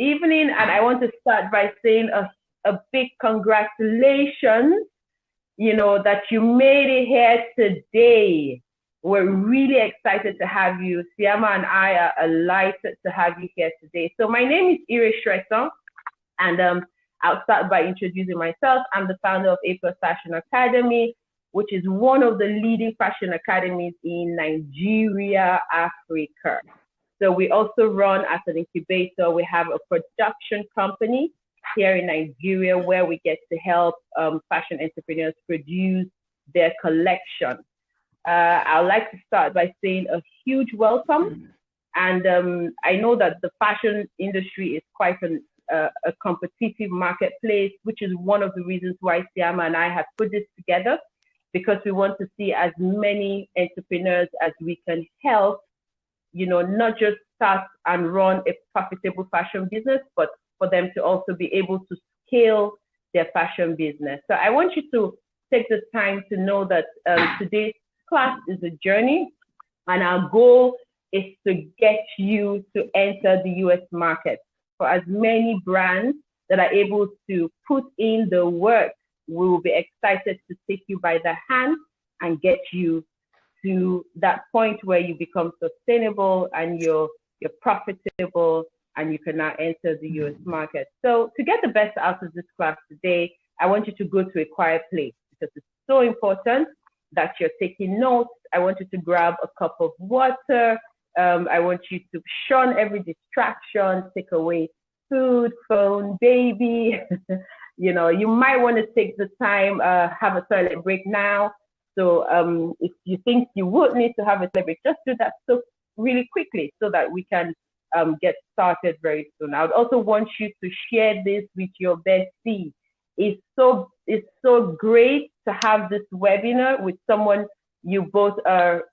evening, and I want to start by saying a big congratulations, that you made it here today. We're really excited to have you. Siama and I are delighted to have you here today. So my name is Ire Shresson, and I'll start by introducing myself. I'm the founder of A+ Fashion Academy, which is one of the leading fashion academies in Nigeria, Africa. So we also run as an incubator. We have a production company here in Nigeria where we get to help fashion entrepreneurs produce their collection. I'd like to start by saying a huge welcome. And I know that the fashion industry is quite a competitive marketplace, which is one of the reasons why Siama and I have put this together, because we want to see as many entrepreneurs as we can help, not just start and run a profitable fashion business, but for them to also be able to scale their fashion business. So I want you to take the time to know that today's class is a journey, and our goal is to get you to enter the US market. For as many brands that are able to put in the work, we will be excited to take you by the hand and get you to that point where you become sustainable and you're profitable and you can now enter the US market. So to get the best out of this class today, I want you to go to a quiet place, because it's so important that you're taking notes. I want you to grab a cup of water. I want you to shun every distraction, take away food, phone, baby. You might want to take the time, have a toilet break now. So if you think you would need to have a toilet break, just do that so really quickly so that we can get started very soon. I would also want you to share this with your bestie. It's so great to have this webinar with someone you both are,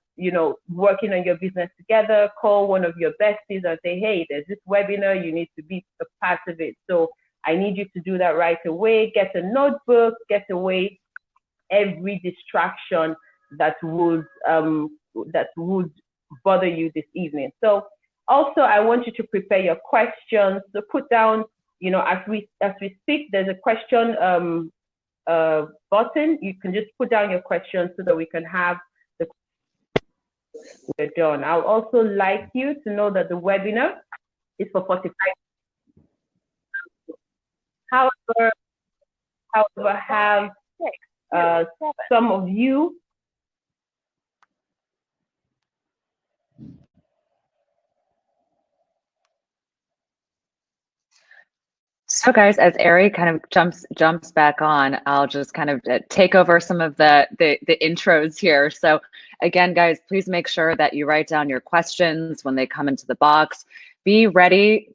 working on your business together. Call one of your besties and say, hey, there's this webinar, you need to be a part of it. So I need you to do that right away. Get a notebook, get away every distraction that would bother you this evening. So also, I want you to prepare your questions. So put down, as we speak, there's a question button. You can just put down your questions so that we can have the we're done. I'll also like you to know that the webinar is for 45. However, have some of you. So guys, as Ari kind of jumps back on, I'll just kind of take over some of the intros here. So again, guys, please make sure that you write down your questions when they come into the box. Be ready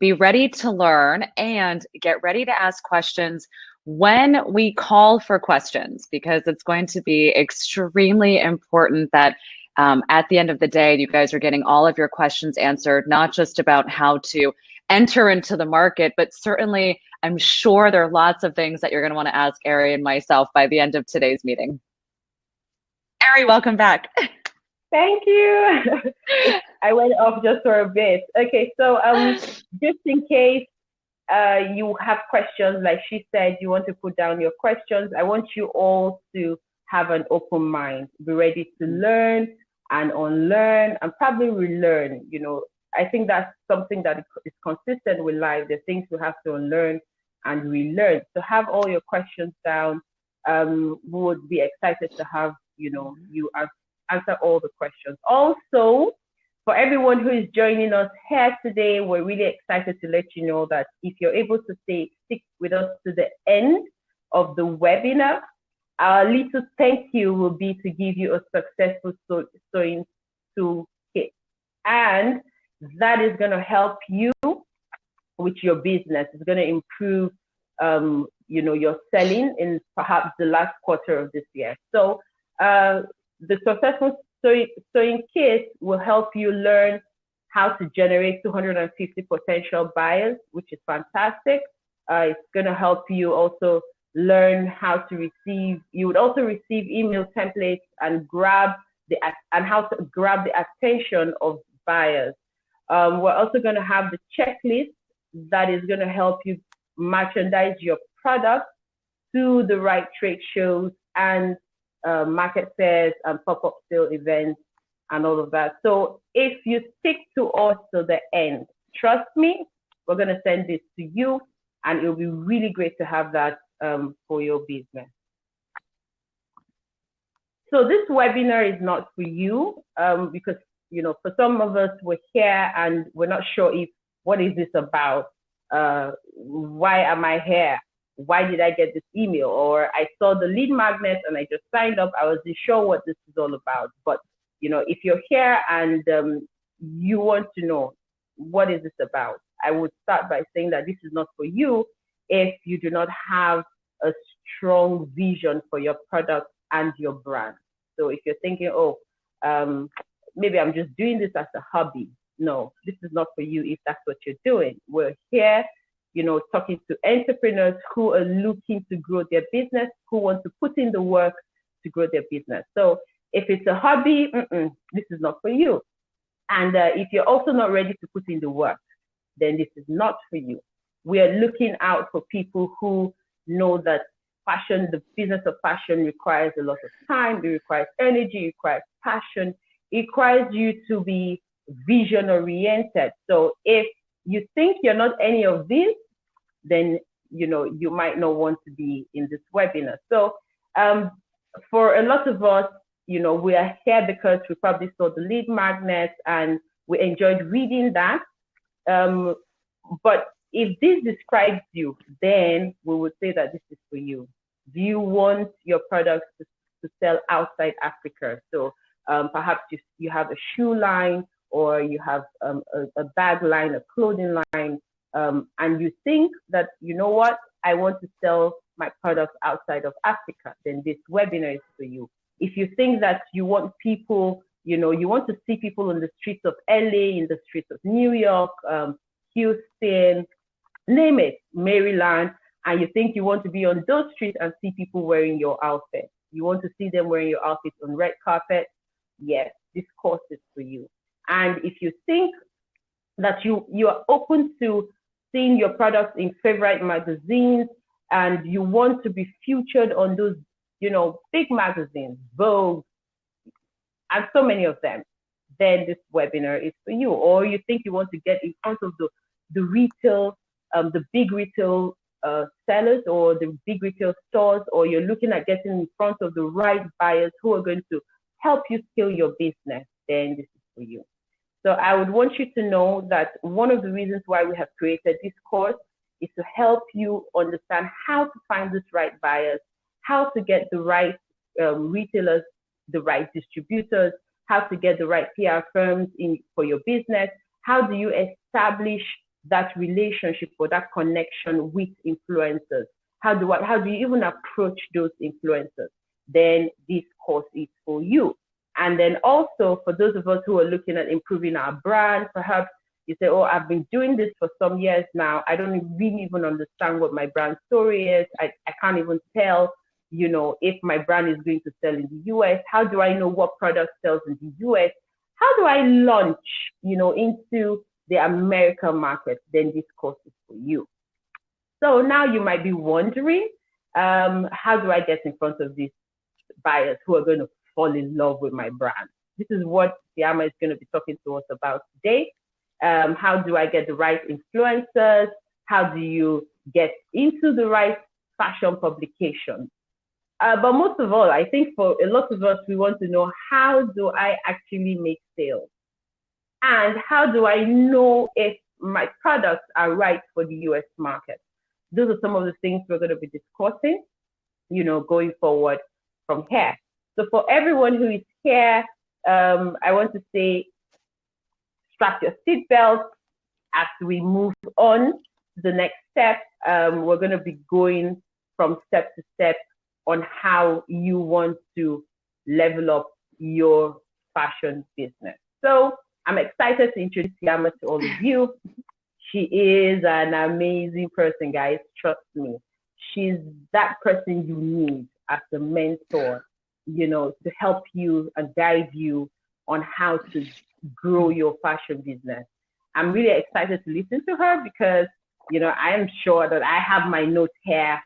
to learn, and get ready to ask questions when we call for questions, because it's going to be extremely important that at the end of the day, you guys are getting all of your questions answered, not just about how to enter into the market, but certainly I'm sure there are lots of things that you're going to want to ask Ari and myself by the end of today's meeting. Ari, welcome back. Thank you. I went off just for a bit. Okay, so just in case you have questions, like she said, you want to put down your questions, I want you all to have an open mind, be ready to learn and unlearn and probably relearn. I think that's something that is consistent with life. There's things we have to unlearn and relearn. So have all your questions down. We would be excited to have, you answer all the questions. Also, for everyone who is joining us here today, we're really excited to let you know that if you're able to stick with us to the end of the webinar, our little thank you will be to give you a successful sewing toolkit. And that is going to help you with your business. It's going to improve, your selling in perhaps the last quarter of this year. So the successful sewing kit will help you learn how to generate 250 potential buyers, which is fantastic. It's going to help you also learn how to receive. You would also receive email templates and how to grab the attention of buyers. We're also going to have the checklist that is going to help you merchandise your product to the right trade shows and market fairs and pop-up sale events and all of that. So if you stick to us to the end, trust me, we're going to send this to you, and it'll be really great to have that for your business. So this webinar is not for you because, you know, for some of us, we're here and we're not sure if, what is this about? Why am I here? Why did I get this email? Or I saw the lead magnet and I just signed up. I wasn't sure what this is all about. But, you know, if you're here and you want to know what is this about, I would start by saying that this is not for you if you do not have a strong vision for your product and your brand. So if you're thinking, oh, maybe I'm just doing this as a hobby. No, this is not for you if that's what you're doing. We're here, you know, talking to entrepreneurs who are looking to grow their business, who want to put in the work to grow their business. So if it's a hobby, this is not for you. And if you're also not ready to put in the work, then this is not for you. We are looking out for people who know that fashion, the business of fashion requires a lot of time, it requires energy, it requires passion, it requires you to be vision oriented. So if you think you're not any of these, then, you know, you might not want to be in this webinar. So for a lot of us, you know, we are here because we probably saw the lead magnet and we enjoyed reading that. But if this describes you, then we would say that this is for you. Do you want your products to sell outside Africa? So perhaps you have a shoe line, or you have a bag line, a clothing line, and you think that, you know what, I want to sell my products outside of Africa, then this webinar is for you. If you think that you want people, you know, you want to see people on the streets of LA, in the streets of New York, Houston, name it, Maryland, and you think you want to be on those streets and see people wearing your outfit. You want to see them wearing your outfit on red carpet? Yes, this course is for you. And if you think that you are open to seeing your products in favorite magazines and you want to be featured on those, you know, big magazines, Vogue, and so many of them, then this webinar is for you. Or you think you want to get in front of the retail, the big retail sellers or the big retail stores, or you're looking at getting in front of the right buyers who are going to help you scale your business, then this is for you. So I would want you to know that one of the reasons why we have created this course is to help you understand how to find these right buyers, how to get the right retailers, the right distributors, how to get the right PR firms in for your business. How do you establish that relationship or that connection with influencers? How do you even approach those influencers? Then this course is for you. And then also for those of us who are looking at improving our brand, perhaps you say, oh, I've been doing this for some years now. I don't really even understand what my brand story is. I can't even tell, you know, if my brand is going to sell in the US. How do I know what product sells in the US? How do I launch, you know, into the American market? Then this course is for you. So now you might be wondering, how do I get in front of these buyers who are going to fall in love with my brand? This is what Siama is going to be talking to us about today. How do I get the right influencers? How do you get into the right fashion publication? But most of all, I think for a lot of us, we want to know, how do I actually make sales? And how do I know if my products are right for the US market? Those are some of the things we're going to be discussing, you know, going forward from here. So for everyone who is here, I want to say, strap your seatbelt as we move on to the next step. We're going to be going from step to step on how you want to level up your fashion business. So I'm excited to introduce Siama to all of you. She is an amazing person, guys. Trust me. She's that person you need as a mentor, you know, to help you and guide you on how to grow your fashion business. I'm really excited to listen to her because I am sure that I have my notes here.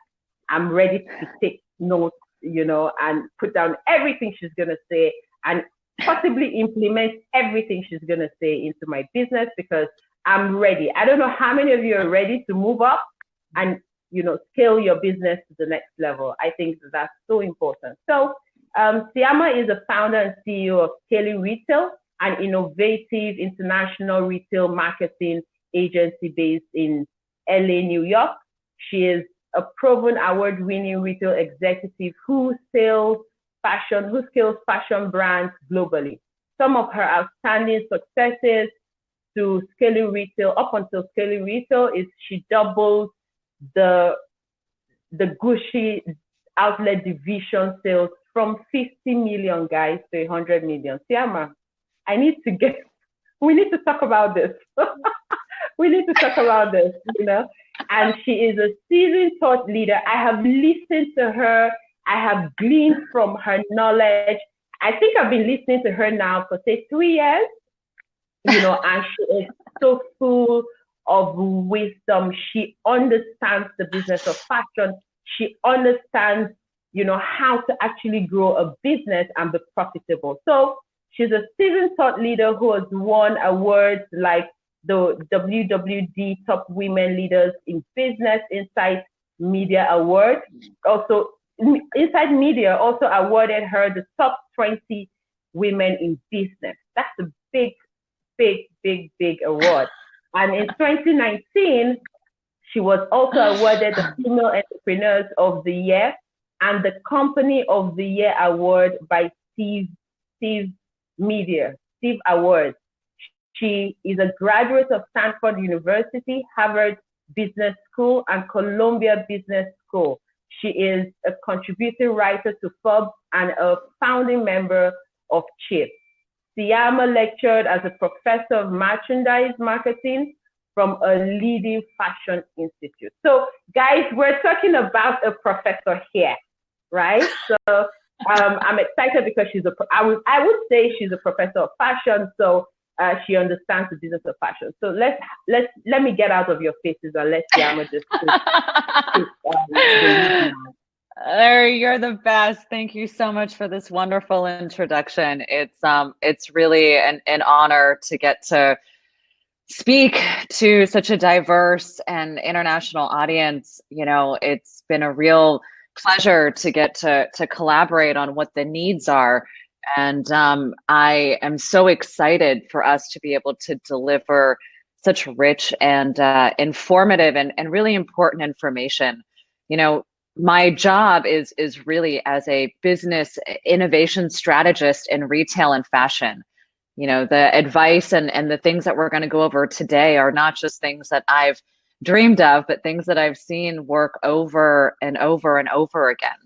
I'm ready to take notes, and put down everything she's going to say and possibly implement everything she's going to say into my business, because I'm ready. I don't know how many of you are ready to move up and, scale your business to the next level. I think that's so important. So Siama is a founder and CEO of Scaling Retail, an innovative international retail marketing agency based in LA, New York. She is a proven award-winning retail executive who scales fashion brands globally. Some of her outstanding successes to scaling retail, up until scaling retail, is she doubled the Gucci outlet division sales from 50 million, guys, to 100 million. Siama, we need to talk about this. We need to talk about this, And she is a seasoned thought leader. I have listened to her. I have gleaned from her knowledge. I think I've been listening to her now for, say, 3 years, and she is so full of wisdom. She understands the business of fashion. She understands, how to actually grow a business and be profitable. So she's a seasoned thought leader who has won awards like the WWD Top Women Leaders in Business Insight Media Award. Also, Inside Media also awarded her the top 20 women in business. That's a big, big, big, big award. And in 2019, she was also awarded the Female Entrepreneurs of the Year and the Company of the Year award by Steve Awards. She is a graduate of Stanford University, Harvard Business School, and Columbia Business School. She is a contributing writer to Forbes and a founding member of CHIP. Siama lectured as a professor of merchandise marketing from a leading fashion institute. So, guys, we're talking about a professor here, right? So I'm excited because I would say she's a professor of fashion. So she understands the business of fashion. So let me get out of your faces and let Siama just You're the best. Thank you so much for this wonderful introduction. It's really an honor to get to speak to such a diverse and international audience. It's been a real pleasure to get to collaborate on what the needs are. And I am so excited for us to be able to deliver such rich and informative and really important information. My job is really as a business innovation strategist in retail and fashion. The advice and the things that we're going to go over today are not just things that I've dreamed of, but things that I've seen work over and over and over again.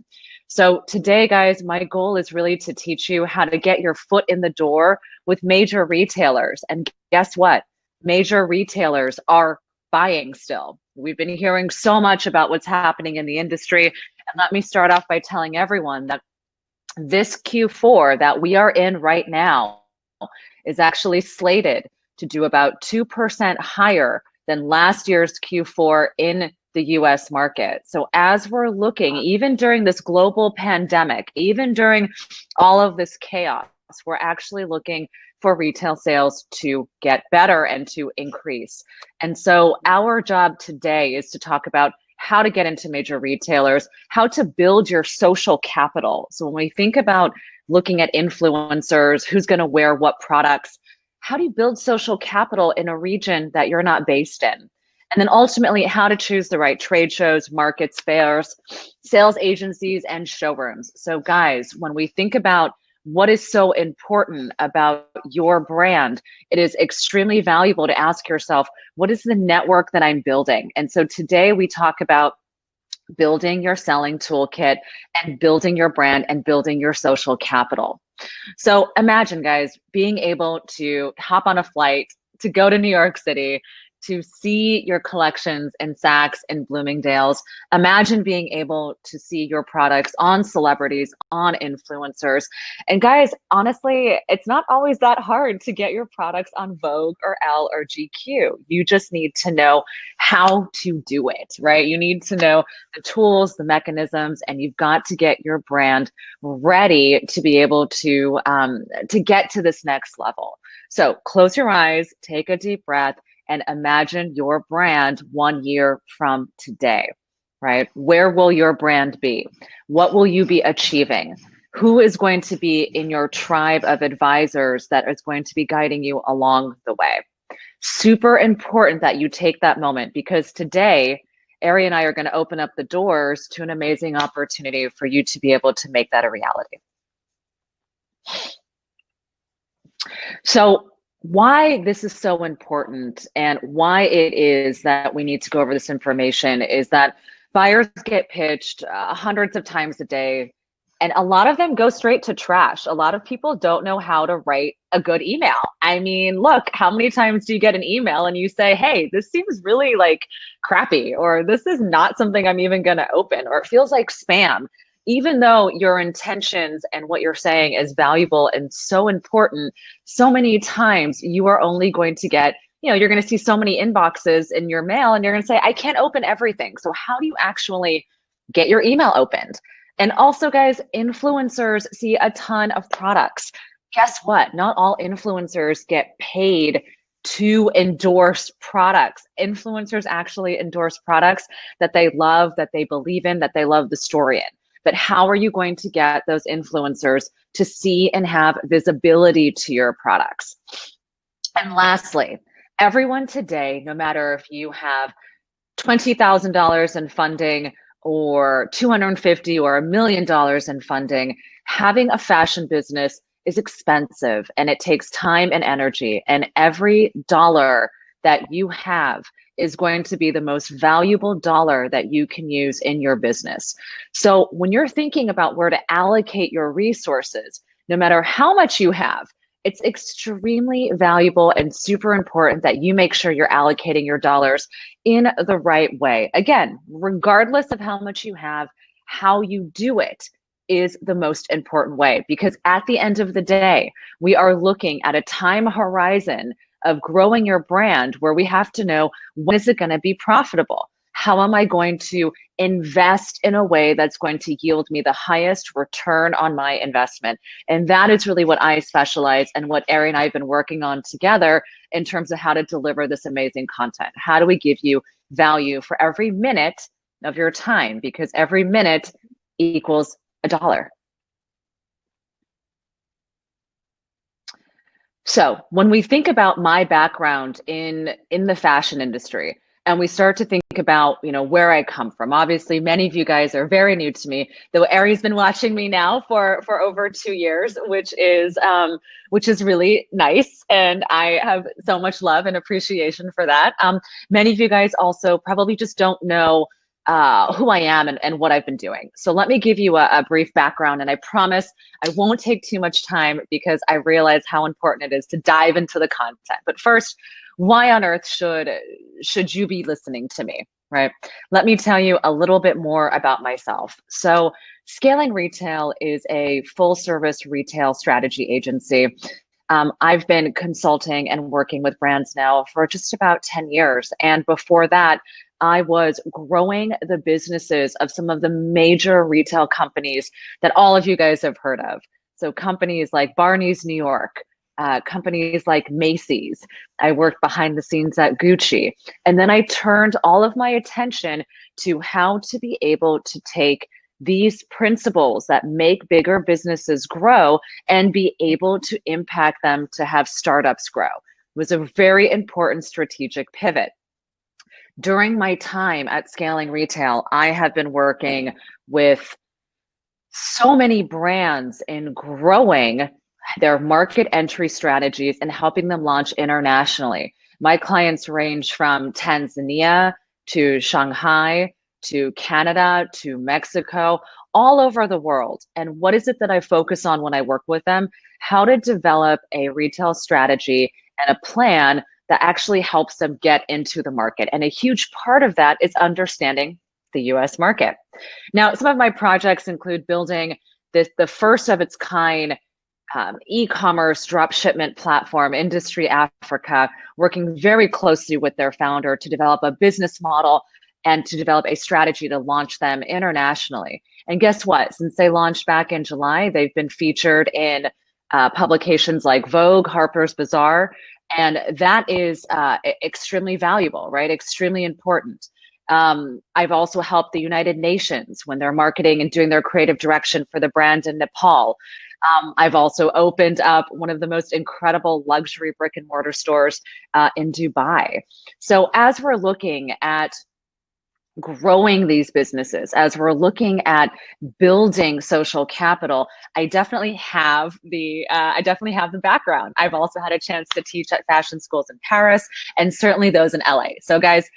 So today, guys, my goal is really to teach you how to get your foot in the door with major retailers. And guess what? Major retailers are buying still. We've been hearing so much about what's happening in the industry. And let me start off by telling everyone that this Q4 that we are in right now is actually slated to do about 2% higher than last year's Q4 in the US market. So as we're looking, even during this global pandemic, even during all of this chaos, we're actually looking for retail sales to get better and to increase. And so our job today is to talk about how to get into major retailers, how to build your social capital. So when we think about looking at influencers, who's going to wear what products, how do you build social capital in a region that you're not based in? And then ultimately, how to choose the right trade shows, markets, fairs, sales agencies, and showrooms. So guys, when we think about what is so important about your brand, it is extremely valuable to ask yourself, what is the network that I'm building? And so today we talk about building your selling toolkit and building your brand and building your social capital. So imagine, guys, being able to hop on a flight to go to New York City, to see your collections in Saks and Bloomingdale's. Imagine being able to see your products on celebrities, on influencers. And guys, honestly, it's not always that hard to get your products on Vogue or Elle or GQ. You just need to know how to do it, right? You need to know the tools, the mechanisms, and you've got to get your brand ready to be able to get to this next level. So close your eyes, take a deep breath, and imagine your brand 1 year from today, right? Where will your brand be? What will you be achieving? Who is going to be in your tribe of advisors that is going to be guiding you along the way? Super important that you take that moment, because today, Ari and I are going to open up the doors to an amazing opportunity for you to be able to make that a reality. So why this is so important and why it is that we need to go over this information is that buyers get pitched hundreds of times a day, and a lot of them go straight to trash. A lot of people don't know how to write a good email. I mean, look, how many times do you get an email and you say, hey, this seems really like crappy, or this is not something I'm even going to open, or it feels like spam. Even though your intentions and what you're saying is valuable and so important, so many times you are only going to get, you're going to see so many inboxes in your mail and you're going to say, I can't open everything. So how do you actually get your email opened? And also, guys, influencers see a ton of products. Guess what? Not all influencers get paid to endorse products. Influencers actually endorse products that they love, that they believe in, that they love the story in. But how are you going to get those influencers to see and have visibility to your products? And lastly, everyone today, no matter if you have $20,000 in funding or $250 or $1 million in funding, having a fashion business is expensive and it takes time and energy. And every dollar that you have is going to be the most valuable dollar that you can use in your business. So when you're thinking about where to allocate your resources, no matter how much you have, it's extremely valuable and super important that you make sure you're allocating your dollars in the right way. Again, regardless of how much you have, how you do it is the most important way, because at the end of the day, we are looking at a time horizon of growing your brand where we have to know, when is it going to be profitable? How am I going to invest in a way that's going to yield me the highest return on my investment? And that is really what I specialize and what Ari and I have been working on together in terms of how to deliver this amazing content. How do we give you value for every minute of your time? Because every minute equals $1. So when we think about my background in the fashion industry, and we start to think about, where I come from. Obviously, many of you guys are very new to me, though Ari's been watching me now for over 2 years, which is really nice. And I have so much love and appreciation for that. Many of you guys also probably just don't know who I am and what I've been doing. So let me give you a brief background, and I promise I won't take too much time because I realize how important it is to dive into the content. But first, why on earth should you be listening to me, right? Let me tell you a little bit more about myself. So Scaling Retail is a full service retail strategy agency. I've been consulting and working with brands now for just about 10 years. And before that, I was growing the businesses of some of the major retail companies that all of you guys have heard of. So companies like Barney's New York, companies like Macy's. I worked behind the scenes at Gucci. And then I turned all of my attention to how to be able to take these principles that make bigger businesses grow and be able to impact them to have startups grow. It was a very important strategic pivot. During my time at Scaling Retail, I have been working with so many brands in growing their market entry strategies and helping them launch internationally. My clients range from Tanzania to Shanghai to Canada to Mexico, all over the world. And what is it that I focus on when I work with them? How to develop a retail strategy and a plan that actually helps them get into the market. And a huge part of that is understanding the US market. Now, some of my projects include building the first of its kind e-commerce drop shipment platform, Industry Africa, working very closely with their founder to develop a business model and to develop a strategy to launch them internationally. And guess what? Since they launched back in July, they've been featured in publications like Vogue, Harper's Bazaar, and that is extremely valuable, right? Extremely important. I've also helped the United Nations when they're marketing and doing their creative direction for the brand in Nepal. I've also opened up one of the most incredible luxury brick and mortar stores in Dubai. So as we're looking at growing these businesses, as we're looking at building social capital, I definitely have the background. I've also had a chance to teach at fashion schools in Paris and certainly those in LA. So guys,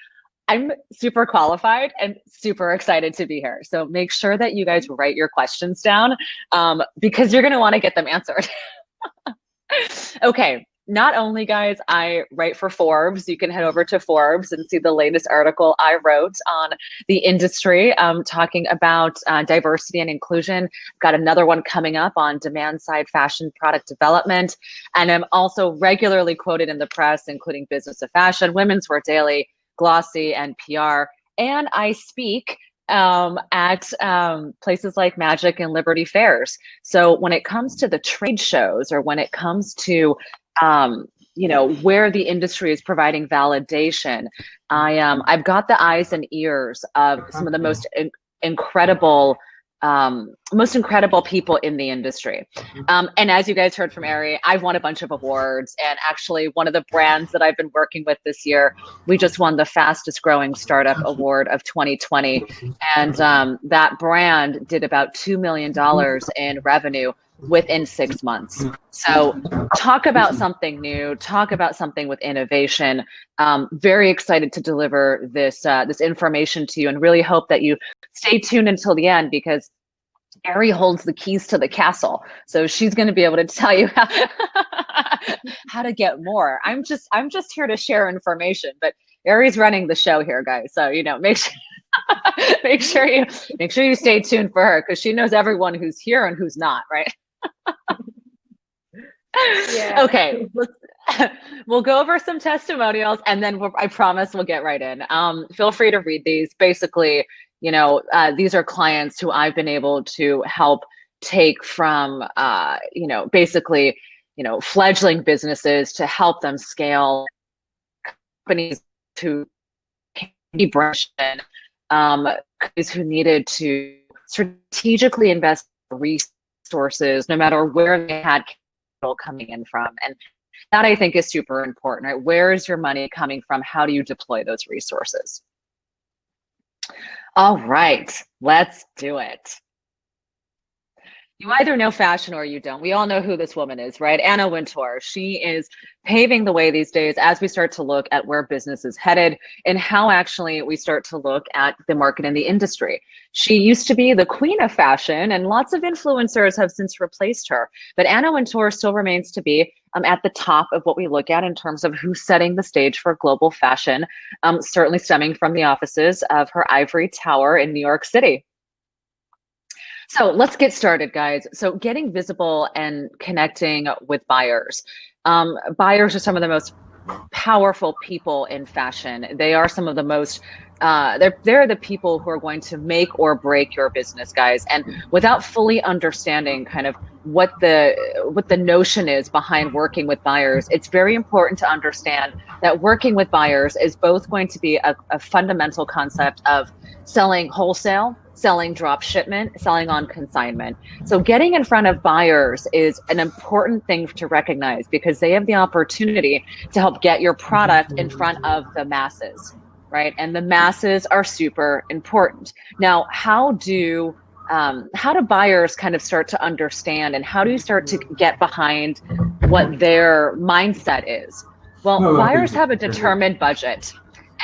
I'm super qualified and super excited to be here. So make sure that you guys write your questions down because you're going to want to get them answered. Okay. Not only, guys, I write for Forbes. You can head over to Forbes and see the latest article I wrote on the industry talking about diversity and inclusion. Got another one coming up on demand side fashion product development. And I'm also regularly quoted in the press, including Business of Fashion, Women's Wear Daily, Glossy, and PR. And I speak at places like Magic and Liberty Fairs. So when it comes to the trade shows or when it comes to where the industry is providing validation, I've got the eyes and ears of some of the most incredible people in the industry. And as you guys heard from Ari, I've won a bunch of awards, and actually one of the brands that I've been working with this year, we just won the fastest growing startup award of 2020. And that brand did about $2 million in revenue within 6 months. So talk about something new, talk about something with innovation. Very excited to deliver this information to you, and really hope that you stay tuned until the end, because Ari holds the keys to the castle. So she's going to be able to tell you how to get more. I'm just here to share information, but Ari's running the show here, guys. So, make sure you stay tuned for her, because she knows everyone who's here and who's not, right? Yeah. Okay, we'll go over some testimonials, and then I promise we'll get right in. Feel free to read these. Basically, these are clients who I've been able to help take from, fledgling businesses to help them scale, companies to be branched in, companies who needed to strategically invest resources, no matter where they had capital coming in from. And that, I think, is super important, right? Where is your money coming from? How do you deploy those resources? All right, let's do it. You either know fashion or you don't. We all know who this woman is, right? Anna Wintour. She is paving the way these days as we start to look at where business is headed and how actually we start to look at the market and the industry. She used to be the queen of fashion, and lots of influencers have since replaced her. But Anna Wintour still remains to be at the top of what we look at in terms of who's setting the stage for global fashion, certainly stemming from the offices of her ivory tower in New York City. So let's get started, guys. So getting visible and connecting with buyers. Buyers are some of the most powerful people in fashion. They are some of the most, they're the people who are going to make or break your business, guys. And without fully understanding kind of what the notion is behind working with buyers, it's very important to understand that working with buyers is both going to be a fundamental concept of selling wholesale, selling drop shipment, selling on consignment. So getting in front of buyers is an important thing to recognize, because they have the opportunity to help get your product in front of the masses, right? And the masses are super important. Now, how do buyers kind of start to understand, and how do you start to get behind what their mindset is? Well, buyers have a determined budget,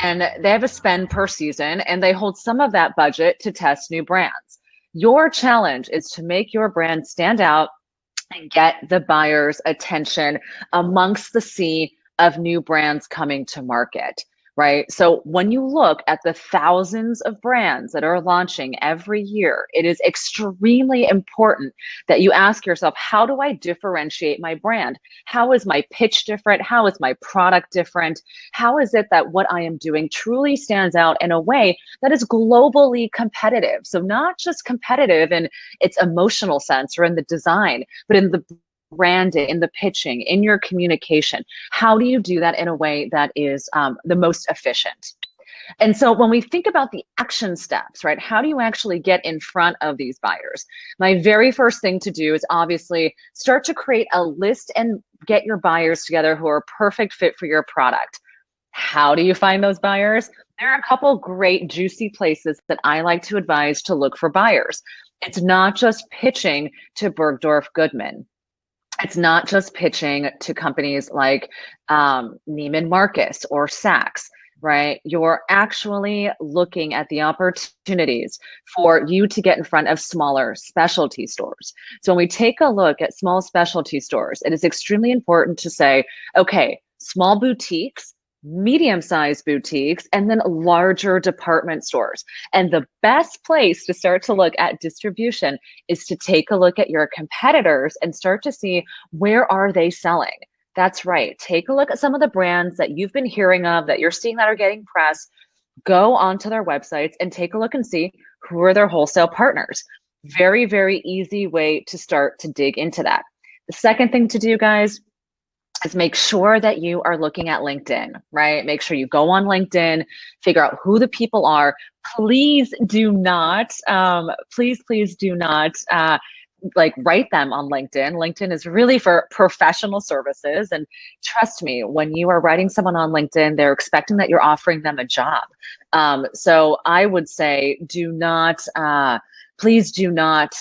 and they have a spend per season, and they hold some of that budget to test new brands. Your challenge is to make your brand stand out and get the buyer's attention amongst the sea of new brands coming to market, right? So when you look at the thousands of brands that are launching every year, it is extremely important that you ask yourself, how do I differentiate my brand? How is my pitch different? How is my product different? How is it that what I am doing truly stands out in a way that is globally competitive? So not just competitive in its emotional sense or in the design, but in the branding, in the pitching, in your communication. How do you do that in a way that is the most efficient? And so when we think about the action steps, right, how do you actually get in front of these buyers? My very first thing to do is obviously start to create a list and get your buyers together who are a perfect fit for your product. How do you find those buyers? There are a couple great juicy places that I like to advise to look for buyers. It's not just pitching to Bergdorf Goodman. It's not just pitching to companies like Neiman Marcus or Saks, right? You're actually looking at the opportunities for you to get in front of smaller specialty stores. So when we take a look at small specialty stores, it is extremely important to say, okay, small boutiques, medium-sized boutiques, and then larger department stores. And the best place to start to look at distribution is to take a look at your competitors and start to see, where are they selling? That's right. Take a look at some of the brands that you've been hearing of, that you're seeing that are getting press. Go onto their websites and take a look and see who are their wholesale partners. Very, very easy way to start to dig into that. The second thing to do, guys, is make sure that you are looking at LinkedIn, right? Make sure you go on LinkedIn, figure out who the people are. Please do not, please do not like write them on LinkedIn. LinkedIn is really for professional services. And trust me, when you are writing someone on LinkedIn, they're expecting that you're offering them a job. So I would say do not, please do not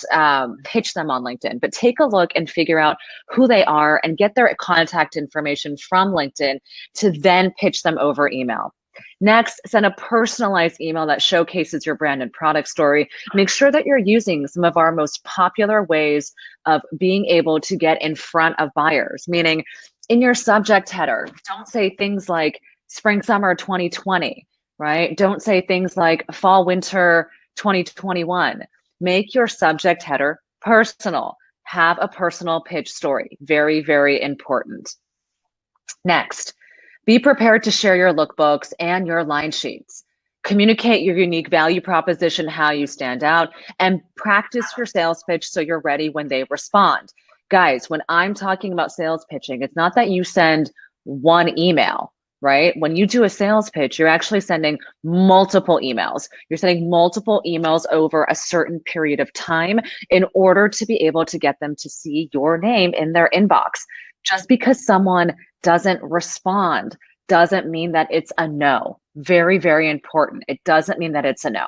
pitch them on LinkedIn, but take a look and figure out who they are and get their contact information from LinkedIn to then pitch them over email. Next, send a personalized email that showcases your brand and product story. Make sure that you're using some of our most popular ways of being able to get in front of buyers, meaning in your subject header, don't say things like spring, summer 2020, right? Don't say things like fall, winter 2021. Make your subject header personal. Have a personal pitch story. Very, very important. Next, be prepared to share your lookbooks and your line sheets. Communicate your unique value proposition, how you stand out, and practice your sales pitch so you're ready when they respond. Guys, when I'm talking about sales pitching, it's not that you send one email, right? When you do a sales pitch, you're actually sending multiple emails. You're sending multiple emails over a certain period of time in order to be able to get them to see your name in their inbox. Just because someone doesn't respond doesn't mean that it's a no. Very, very important. It doesn't mean that it's a no.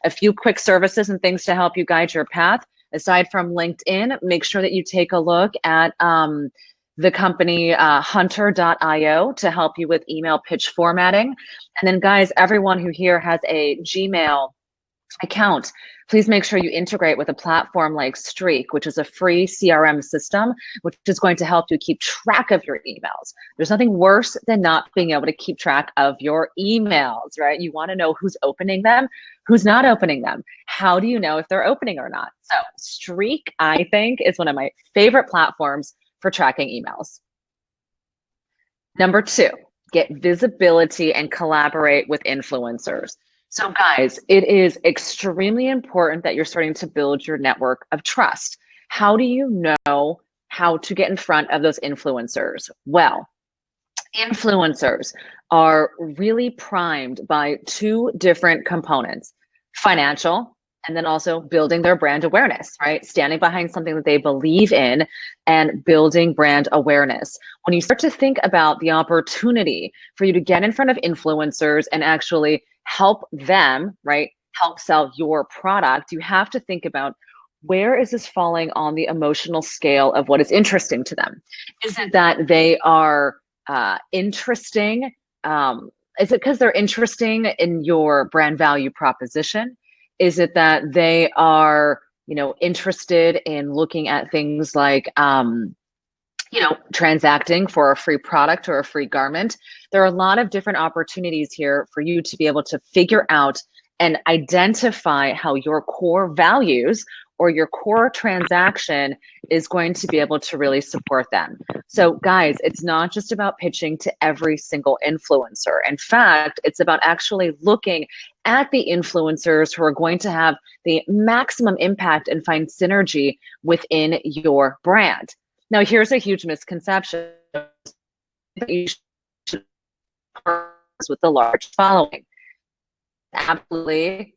A few quick services and things to help you guide your path. Aside from LinkedIn, make sure that you take a look at the company hunter.io to help you with email pitch formatting. And then guys, everyone who here has a Gmail account, please make sure you integrate with a platform like Streak, which is a free CRM system, which is going to help you keep track of your emails. There's nothing worse than not being able to keep track of your emails, right? You want to know who's opening them, who's not opening them. How do you know if they're opening or not? So Streak, I think, is one of my favorite platforms for tracking emails. Number 2, get visibility and collaborate with influencers. So guys, it is extremely important that you're starting to build your network of trust. How do you know how to get in front of those influencers? Well, influencers are really primed by 2 different components: financial, and then also building their brand awareness, right? Standing behind something that they believe in and building brand awareness. When you start to think about the opportunity for you to get in front of influencers and actually help them, right, help sell your product, you have to think about, where is this falling on the emotional scale of what is interesting to them? Is it that they are interesting? Is it because they're interesting in your brand value proposition? Is it that they are, interested in looking at things like transacting for a free product or a free garment. There are a lot of different opportunities here for you to be able to figure out and identify how your core values or your core transaction is going to be able to really support them. So guys, it's not just about pitching to every single influencer. In fact, it's about actually looking at the influencers who are going to have the maximum impact and find synergy within your brand. Now, here's a huge misconception that you should with the large following. Absolutely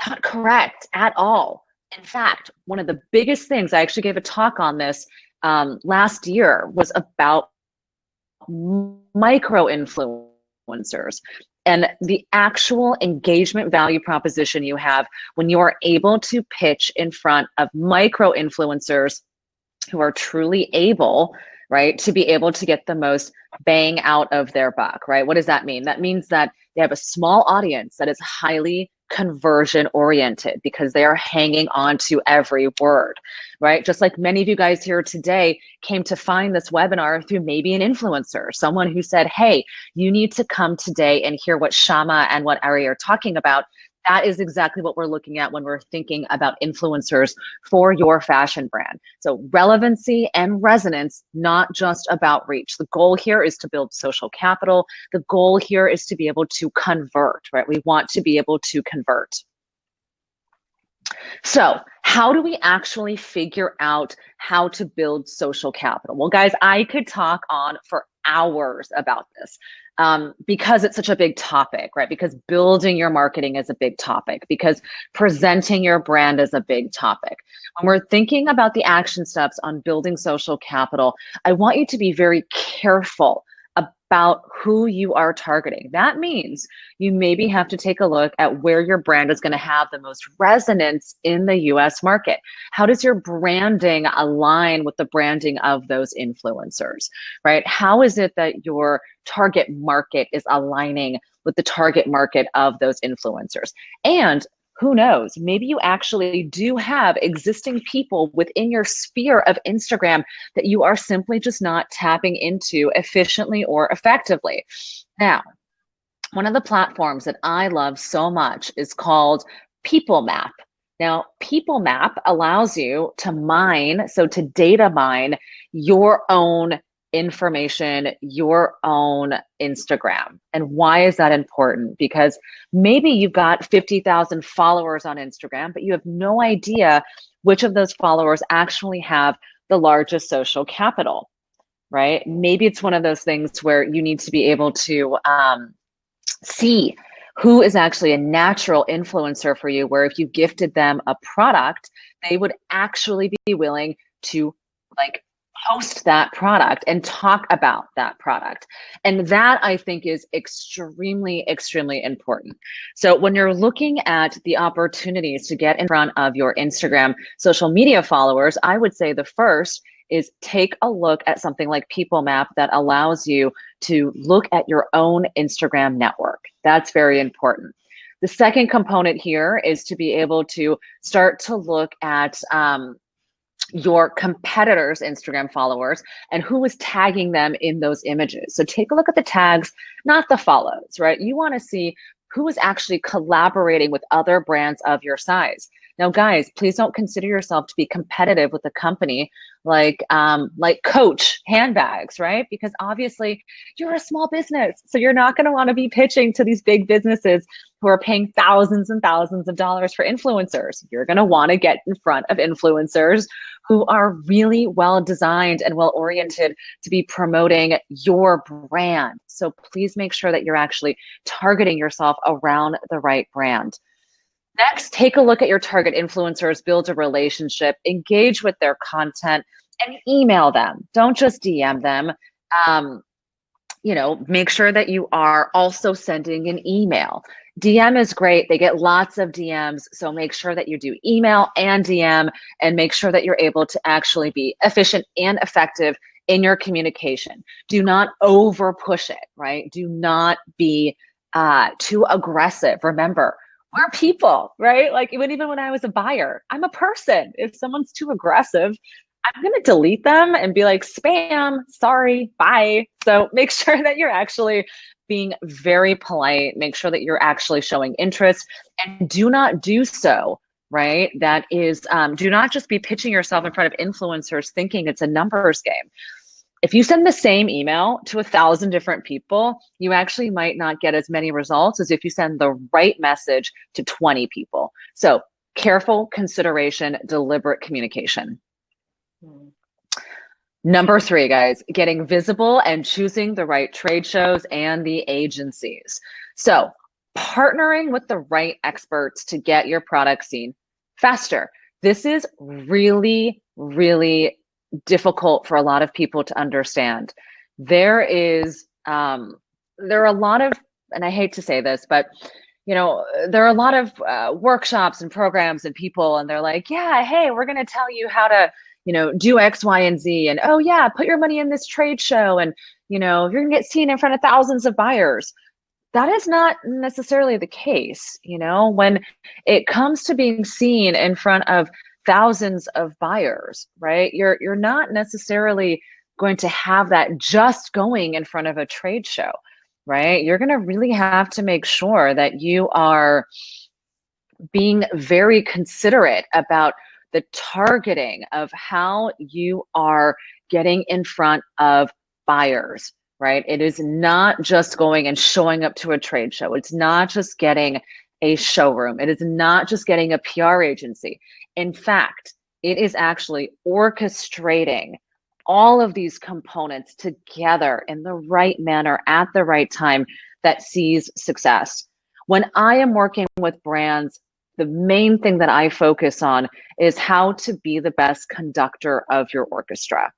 not correct at all. In fact, one of the biggest things, I actually gave a talk on this last year, was about micro influencers and the actual engagement value proposition you have when you are able to pitch in front of micro influencers who are truly able, right, to be able to get the most bang out of their buck, right? What does that mean? That means that they have a small audience that is highly conversion oriented because they are hanging on to every word, right? Just like many of you guys here today came to find this webinar through maybe an influencer, someone who said, hey, you need to come today and hear what Shama and what Ari are talking about. That is exactly what we're looking at when we're thinking about influencers for your fashion brand. So relevancy and resonance, not just about reach. The goal here is to build social capital. The goal here is to be able to convert, right? We want to be able to convert. So how do we actually figure out how to build social capital? Well, guys, I could talk on for hours about this. Because it's such a big topic, right? Because building your marketing is a big topic, because presenting your brand is a big topic. When we're thinking about the action steps on building social capital, I want you to be very careful about who you are targeting. That means you maybe have to take a look at where your brand is going to have the most resonance in the US market. How does your branding align with the branding of those influencers, right? How is it that your target market is aligning with the target market of those influencers? And who knows, maybe you actually do have existing people within your sphere of Instagram that you are simply just not tapping into efficiently or effectively. Now, one of the platforms that I love so much is called People Map. Now, People Map allows you to mine, so to data mine your own information, your own Instagram. And why is that important? Because maybe you've got 50,000 followers on Instagram, but you have no idea which of those followers actually have the largest social capital, right? Maybe it's one of those things where you need to be able to see who is actually a natural influencer for you, where if you gifted them a product, they would actually be willing to host that product and talk about that product. And that, I think, is extremely, extremely important. So when you're looking at the opportunities to get in front of your Instagram social media followers, I would say the first is take a look at something like People Map that allows you to look at your own Instagram network. That's very important. The second component here is to be able to start to look at your competitors' Instagram followers and who is tagging them in those images. So take a look at the tags, not the follows, right? You want to see who is actually collaborating with other brands of your size. Now, guys, please don't consider yourself to be competitive with a company like Coach handbags, right? Because obviously you're a small business. So you're not going to want to be pitching to these big businesses who are paying thousands and thousands of dollars for influencers. You're going to want to get in front of influencers who are really well designed and well oriented to be promoting your brand. So please make sure that you're actually targeting yourself around the right brand. Next, take a look at your target influencers, build a relationship, engage with their content, and email them. Don't just DM them. Make sure that you are also sending an email. DM is great. They get lots of DMs. So make sure that you do email and DM, and make sure that you're able to actually be efficient and effective in your communication. Do not over push it, right? Do not be too aggressive. Remember, we're people, right? Like even when I was a buyer, I'm a person. If someone's too aggressive, I'm going to delete them and be like, spam, sorry, bye. So make sure that you're actually being very polite. Make sure that you're actually showing interest, and do not do so, right? That is, do not just be pitching yourself in front of influencers thinking it's a numbers game. If you send the same email to 1,000 different people, you actually might not get as many results as if you send the right message to 20 people. So careful consideration, deliberate communication. Number 3, guys, getting visible and choosing the right trade shows and the agencies. So partnering with the right experts to get your product seen faster. This is really, really difficult for a lot of people to understand. There are a lot of, and I hate to say this, but there are a lot of workshops and programs and people, and they're like, yeah, hey, we're going to tell you how to, do X, Y, and Z. And oh yeah, put your money in this trade show, and, you're going to get seen in front of thousands of buyers. That is not necessarily the case. When it comes to being seen in front of thousands of buyers, right? You're not necessarily going to have that just going in front of a trade show, right? You're going to really have to make sure that you are being very considerate about the targeting of how you are getting in front of buyers, right? It is not just going and showing up to a trade show. It's not just getting a showroom. It is not just getting a PR agency. In fact, it is actually orchestrating all of these components together in the right manner at the right time that sees success. When I am working with brands, the main thing that I focus on is how to be the best conductor of your orchestra.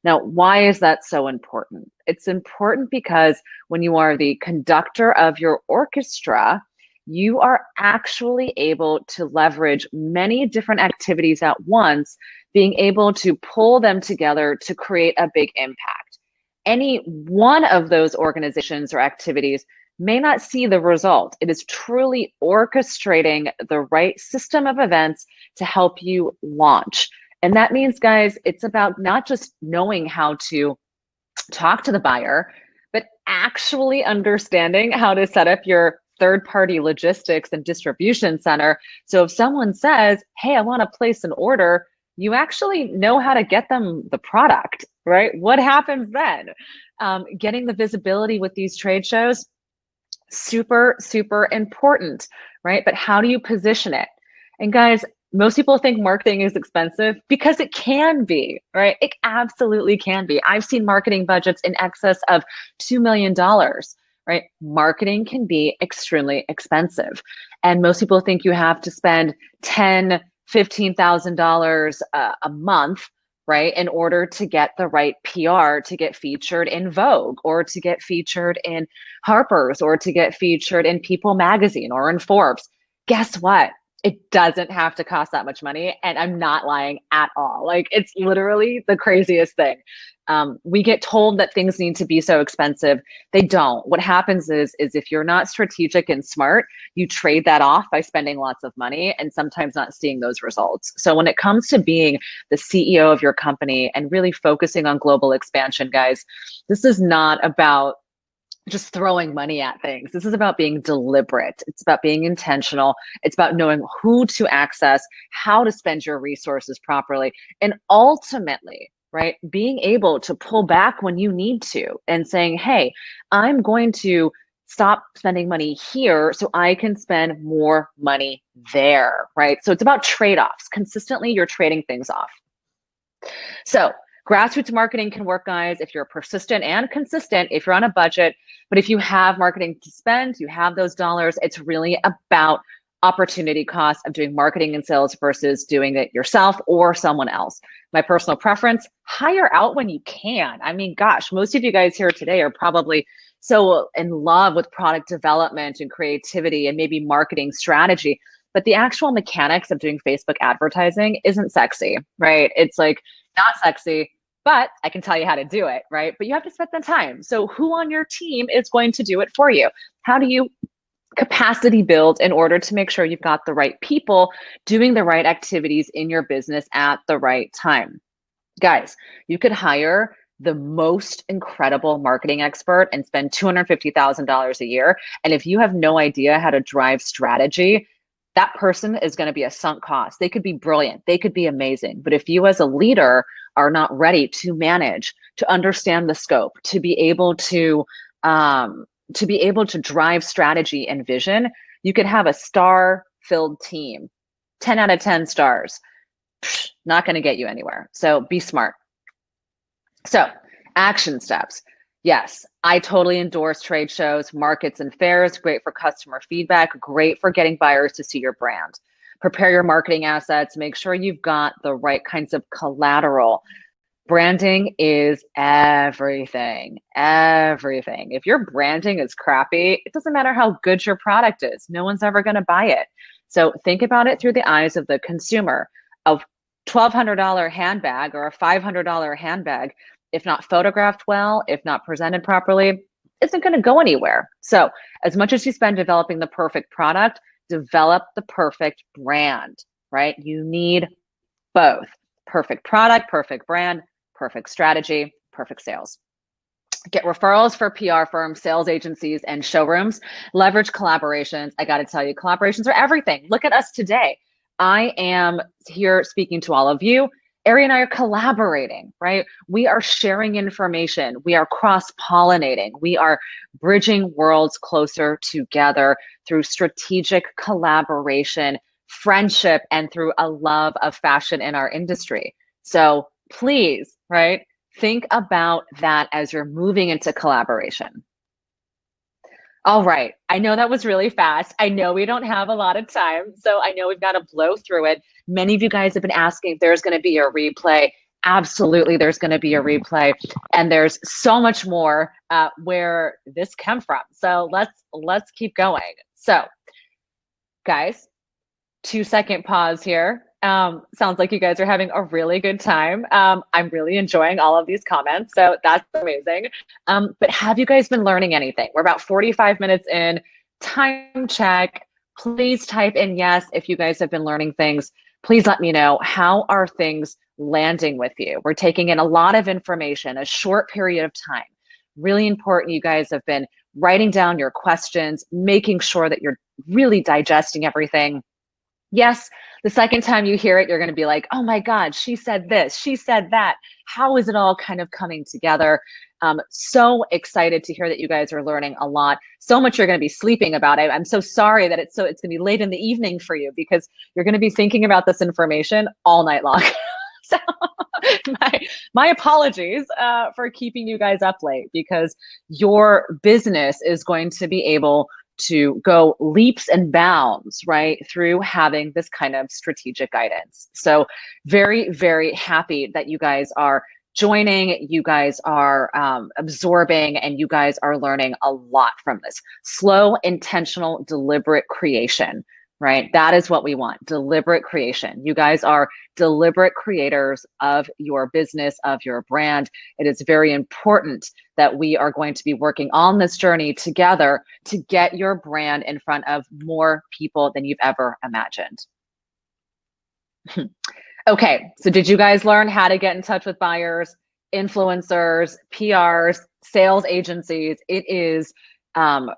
Now, why is that so important? It's important because when you are the conductor of your orchestra, you are actually able to leverage many different activities at once, being able to pull them together to create a big impact. Any one of those organizations or activities may not see the result. It is truly orchestrating the right system of events to help you launch. And that means, guys, it's about not just knowing how to talk to the buyer, but actually understanding how to set up your third-party logistics and distribution center. So if someone says, hey, I want to place an order, you actually know how to get them the product, right? What happens then? Getting the visibility with these trade shows, super, super important, right? But how do you position it? And guys, most people think marketing is expensive because it can be, right? It absolutely can be. I've seen marketing budgets in excess of $2 million, right? Marketing can be extremely expensive. And most people think you have to spend $10,000, $15,000 a month, right, in order to get the right PR, to get featured in Vogue, or to get featured in Harper's, or to get featured in People magazine or in Forbes. Guess what? It doesn't have to cost that much money. And I'm not lying at all. Like, it's literally the craziest thing. We get told that things need to be so expensive. They don't. What happens is if you're not strategic and smart, you trade that off by spending lots of money and sometimes not seeing those results. So when it comes to being the CEO of your company and really focusing on global expansion, guys, this is not about just throwing money at things. This is about being deliberate. It's about being intentional. It's about knowing who to access, how to spend your resources properly, and ultimately, right, being able to pull back when you need to and saying, hey, I'm going to stop spending money here so I can spend more money there, right? So it's about trade-offs. Consistently, you're trading things off. So grassroots marketing can work, guys, if you're persistent and consistent, if you're on a budget. But if you have marketing to spend, you have those dollars, it's really about opportunity cost of doing marketing and sales versus doing it yourself or someone else. My personal preference, hire out when you can. I mean, gosh, most of you guys here today are probably so in love with product development and creativity and maybe marketing strategy, but the actual mechanics of doing Facebook advertising isn't sexy, right? It's like not sexy, but I can tell you how to do it, right? But you have to spend the time. So who on your team is going to do it for you? How do you capacity build in order to make sure you've got the right people doing the right activities in your business at the right time? Guys, you could hire the most incredible marketing expert and spend $250,000 a year. And if you have no idea how to drive strategy, that person is going to be a sunk cost. They could be brilliant, they could be amazing. But if you as a leader are not ready to manage, to understand the scope, to be able to drive strategy and vision, you could have a star-filled team, 10 out of 10 stars. Not going to get you anywhere. So be smart. So action steps. Yes, I totally endorse trade shows, markets, and fairs. Great for customer feedback, great for getting buyers to see your brand. Prepare your marketing assets. Make sure you've got the right kinds of collateral. Branding is everything, everything. If your branding is crappy, it doesn't matter how good your product is. No one's ever going to buy it. So think about it through the eyes of the consumer. A $1,200 handbag or a $500 handbag, if not photographed well, if not presented properly, isn't going to go anywhere. So as much as you spend developing the perfect product, develop the perfect brand, right? You need both. Perfect product, perfect brand, perfect strategy, perfect sales. Get referrals for PR firms, sales agencies, and showrooms. Leverage collaborations. I got to tell you, collaborations are everything. Look at us today. I am here speaking to all of you. Ari and I are collaborating, right? We are sharing information. We are cross-pollinating. We are bridging worlds closer together through strategic collaboration, friendship, and through a love of fashion in our industry. So please, right, think about that as you're moving into collaboration. All right, I know that was really fast. I know we don't have a lot of time, so I know we've got to blow through it. Many of you guys have been asking if there's going to be a replay. Absolutely, there's going to be a replay, and there's so much more where this came from. So let's keep going. So, guys, 2-second pause here. Sounds like you guys are having a really good time. I'm really enjoying all of these comments, so that's amazing. But have you guys been learning anything? We're about 45 minutes in. Time check. Please type in yes if you guys have been learning things. Please let me know, how are things landing with you? We're taking in a lot of information, a short period of time. Really important you guys have been writing down your questions, making sure that you're really digesting everything. Yes, the second time you hear it, you're going to be like, oh my God, she said this, she said that. How is it all kind of coming together? So excited to hear that you guys are learning a lot. So much you're going to be sleeping about it. I'm so sorry that it's going to be late in the evening for you, because you're going to be thinking about this information all night long. So my apologies for keeping you guys up late, because your business is going to be able to go leaps and bounds, right, through having this kind of strategic guidance. So very, very happy that you guys are joining, you guys are absorbing, and you guys are learning a lot from this. Slow, intentional, deliberate creation, right? That is what we want, deliberate creation. You guys are deliberate creators of your business, of your brand. It is very important that we are going to be working on this journey together to get your brand in front of more people than you've ever imagined. Okay, so did you guys learn how to get in touch with buyers, influencers, PRs, sales agencies? It is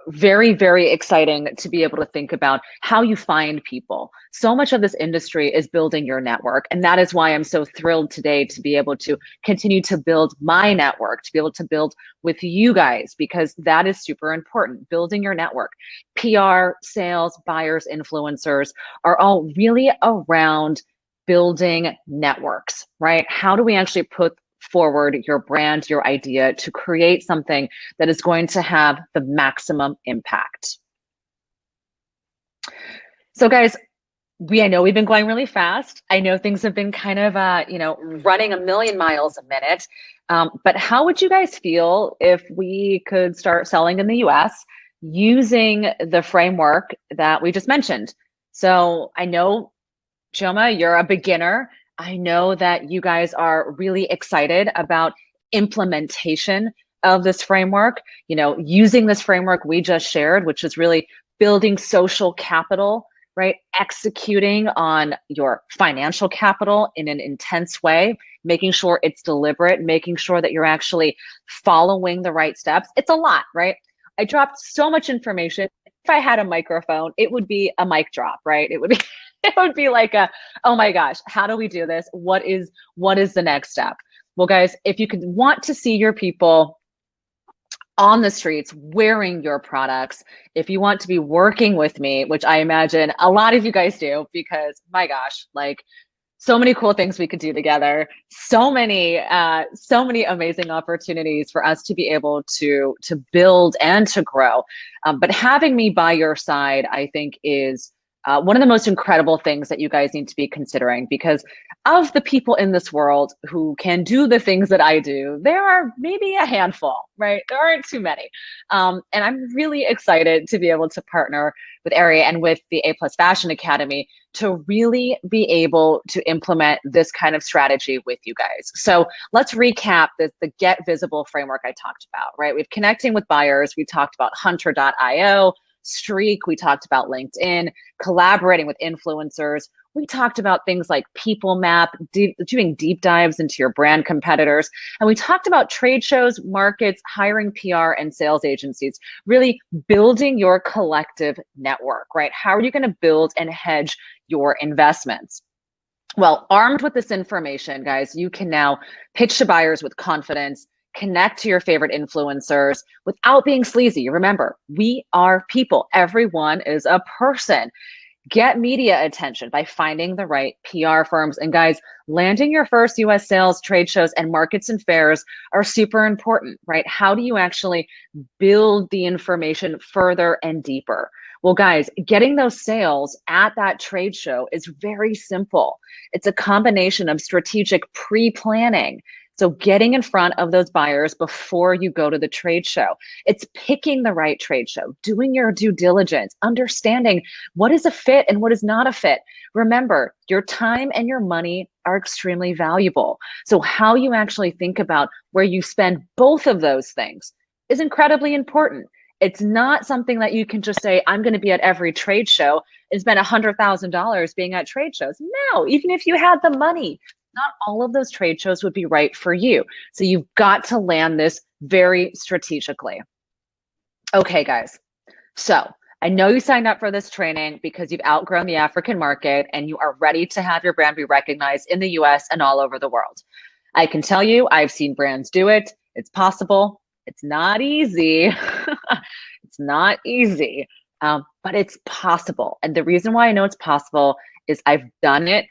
very, very exciting to be able to think about how you find people. So much of this industry is building your network. And that is why I'm so thrilled today to be able to continue to build my network, to be able to build with you guys, because that is super important. Building your network. PR, sales, buyers, influencers are all really around building networks, right? How do we actually put forward your brand, your idea, to create something that is going to have the maximum impact? So guys, I know we've been going really fast. I know things have been kind of, running a million miles a minute. But how would you guys feel if we could start selling in the US using the framework that we just mentioned? So I know, Joma, you're a beginner. I know that you guys are really excited about implementation of this framework, using this framework we just shared, which is really building social capital right? Executing on your financial capital in an intense way, making sure it's deliberate, making sure that you're actually following the right steps. It's a lot, right? I dropped so much information. If I had a microphone, it would be a mic drop, right? It would be it would be like a, oh my gosh, how do we do this? What is the next step? Well, guys, if you could want to see your people on the streets wearing your products, if you want to be working with me, which I imagine a lot of you guys do, because my gosh, like so many cool things we could do together, so many amazing opportunities for us to be able to build and to grow. But having me by your side, I think, is one of the most incredible things that you guys need to be considering, because of the people in this world who can do the things that I do, there are maybe a handful, right? There aren't too many. And I'm really excited to be able to partner with Ari and with the A Plus Fashion Academy to really be able to implement this kind of strategy with you guys. So let's recap the Get Visible framework I talked about, right? We've connecting with buyers. We talked about Hunter.io, Streak. We talked about LinkedIn, collaborating with influencers. We talked about things like People Map, doing deep dives into your brand competitors. And we talked about trade shows, markets, hiring PR and sales agencies, really building your collective network, right? How are you going to build and hedge your investments? Well, armed with this information, guys, you can now pitch to buyers with confidence, connect to your favorite influencers without being sleazy. Remember, we are people. Everyone is a person. Get media attention by finding the right PR firms. And guys, landing your first US sales, trade shows, and markets and fairs are super important, right? How do you actually build the information further and deeper? Well, guys, getting those sales at that trade show is very simple. It's a combination of strategic pre-planning. So getting in front of those buyers before you go to the trade show. It's picking the right trade show, doing your due diligence, understanding what is a fit and what is not a fit. Remember, your time and your money are extremely valuable. So how you actually think about where you spend both of those things is incredibly important. It's not something that you can just say, I'm going to be at every trade show and spend $100,000 being at trade shows. No, even if you had the money, not all of those trade shows would be right for you. So you've got to land this very strategically. Okay, guys. So I know you signed up for this training because you've outgrown the African market and you are ready to have your brand be recognized in the US and all over the world. I can tell you, I've seen brands do it. It's possible. It's not easy. It's not easy, but it's possible. And the reason why I know it's possible is I've done it.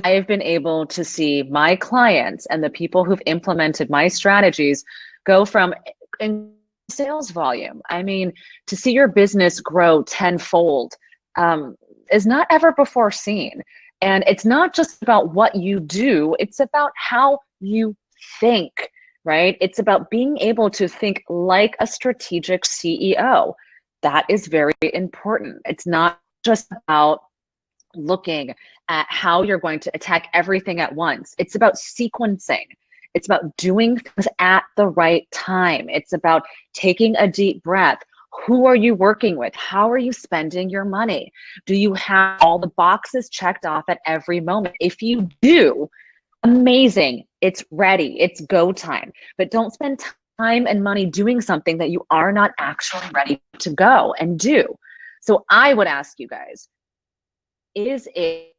I have been able to see my clients and the people who've implemented my strategies go from in sales volume. I mean, to see your business grow tenfold is not ever before seen. And it's not just about what you do, it's about how you think, right? It's about being able to think like a strategic CEO. That is very important. It's not just about looking at how you're going to attack everything at once. It's about sequencing. It's about doing things at the right time. It's about taking a deep breath. Who are you working with? How are you spending your money? Do you have all the boxes checked off at every moment? If you do, amazing. It's ready. It's go time. But don't spend time and money doing something that you are not actually ready to go and do. So I would ask you guys, is it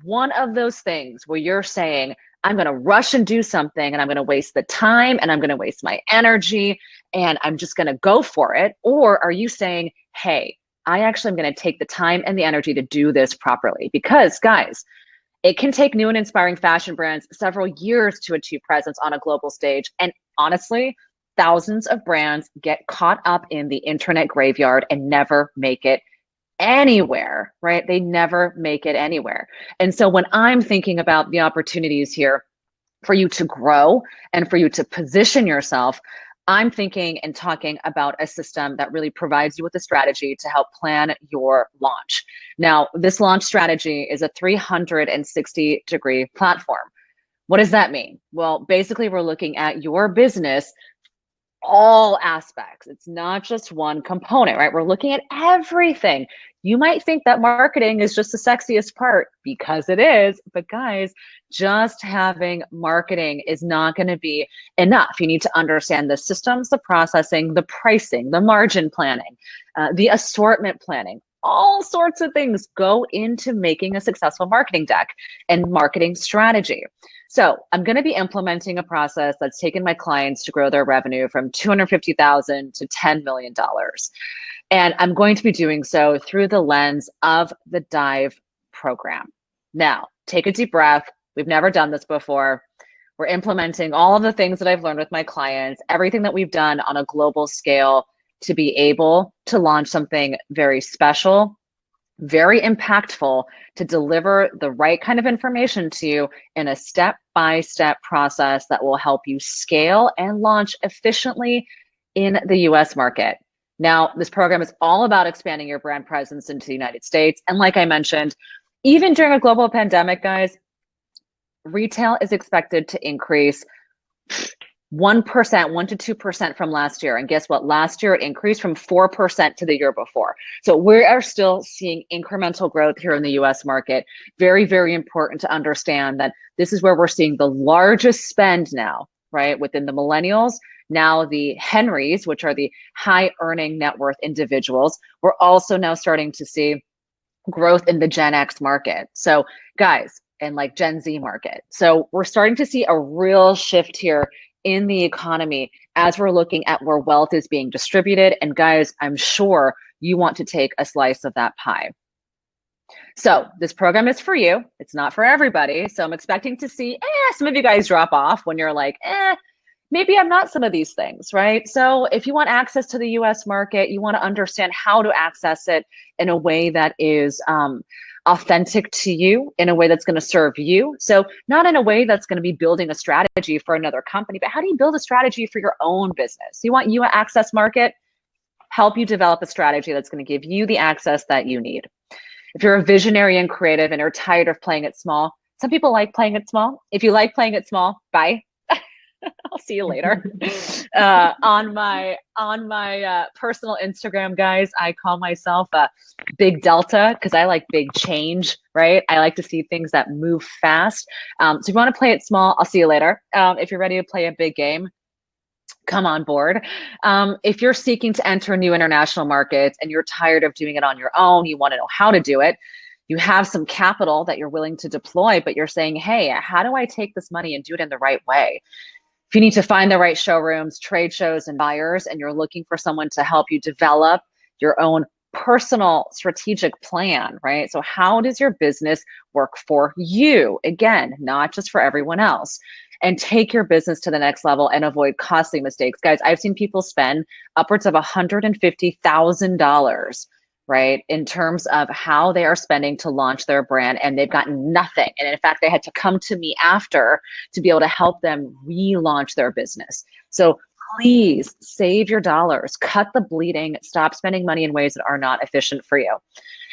one of those things where you're saying, I'm going to rush and do something and I'm going to waste the time and I'm going to waste my energy and I'm just going to go for it? Or are you saying, hey, I actually am going to take the time and the energy to do this properly? Because guys, it can take new and inspiring fashion brands several years to achieve presence on a global stage. And honestly, thousands of brands get caught up in the internet graveyard and never make it anywhere, right? They never make it anywhere. And so when I'm thinking about the opportunities here for you to grow and for you to position yourself, I'm thinking and talking about a system that really provides you with a strategy to help plan your launch. Now, this launch strategy is a 360-degree platform. What does that mean? Well, basically, we're looking at your business all aspects. It's not just one component, right? We're looking at everything. You might think that marketing is just the sexiest part, because it is, but guys, just having marketing is not going to be enough. You need to understand the systems, the processing, the pricing, the margin planning, the assortment planning. All sorts of things go into making a successful marketing deck and marketing strategy. So I'm going to be implementing a process that's taken my clients to grow their revenue from $250,000 to $10 million. And I'm going to be doing so through the lens of the Dive program. Now, take a deep breath. We've never done this before. We're implementing all of the things that I've learned with my clients, everything that we've done on a global scale to be able to launch something very special, very impactful, to deliver the right kind of information to you in a step-by-step process that will help you scale and launch efficiently in the US market. Now, this program is all about expanding your brand presence into the United States. And like I mentioned, even during a global pandemic, guys, retail is expected to increase 1%, 1 to 2% from last year. And guess what? Last year it increased from 4% to the year before. So we are still seeing incremental growth here in the US market. Very, very important to understand that this is where we're seeing the largest spend now, right? Within the millennials, now the Henrys, which are the high earning net worth individuals. We're also now starting to see growth in the Gen X market. So guys, and like Gen Z market. So we're starting to see a real shift here in the economy as we're looking at where wealth is being distributed. And guys, I'm sure you want to take a slice of that pie. So this program is for you. It's not for everybody. So I'm expecting to see some of you guys drop off when you're like, maybe I'm not some of these things, right? So if you want access to the US market, you want to understand how to access it in a way that is authentic to you, in a way that's going to serve you. So not in a way that's going to be building a strategy for another company, but how do you build a strategy for your own business? You want you access market, help you develop a strategy that's going to give you the access that you need. If you're a visionary and creative and are tired of playing it small, some people like playing it small. If you like playing it small, bye. I'll see you later. On my personal Instagram, guys, I call myself a Big Delta because I like big change, right? I like to see things that move fast. So if you want to play it small, I'll see you later. If you're ready to play a big game, come on board. If you're seeking to enter new international markets and you're tired of doing it on your own, you want to know how to do it. You have some capital that you're willing to deploy, but you're saying, hey, how do I take this money and do it in the right way? If you need to find the right showrooms, trade shows, and buyers, and you're looking for someone to help you develop your own personal strategic plan, right? So how does your business work for you? Again, not just for everyone else. And take your business to the next level and avoid costly mistakes. Guys, I've seen people spend upwards of $150,000, right, in terms of how they are spending to launch their brand, and they've gotten nothing. And in fact, they had to come to me after to be able to help them relaunch their business. So please save your dollars, cut the bleeding, stop spending money in ways that are not efficient for you.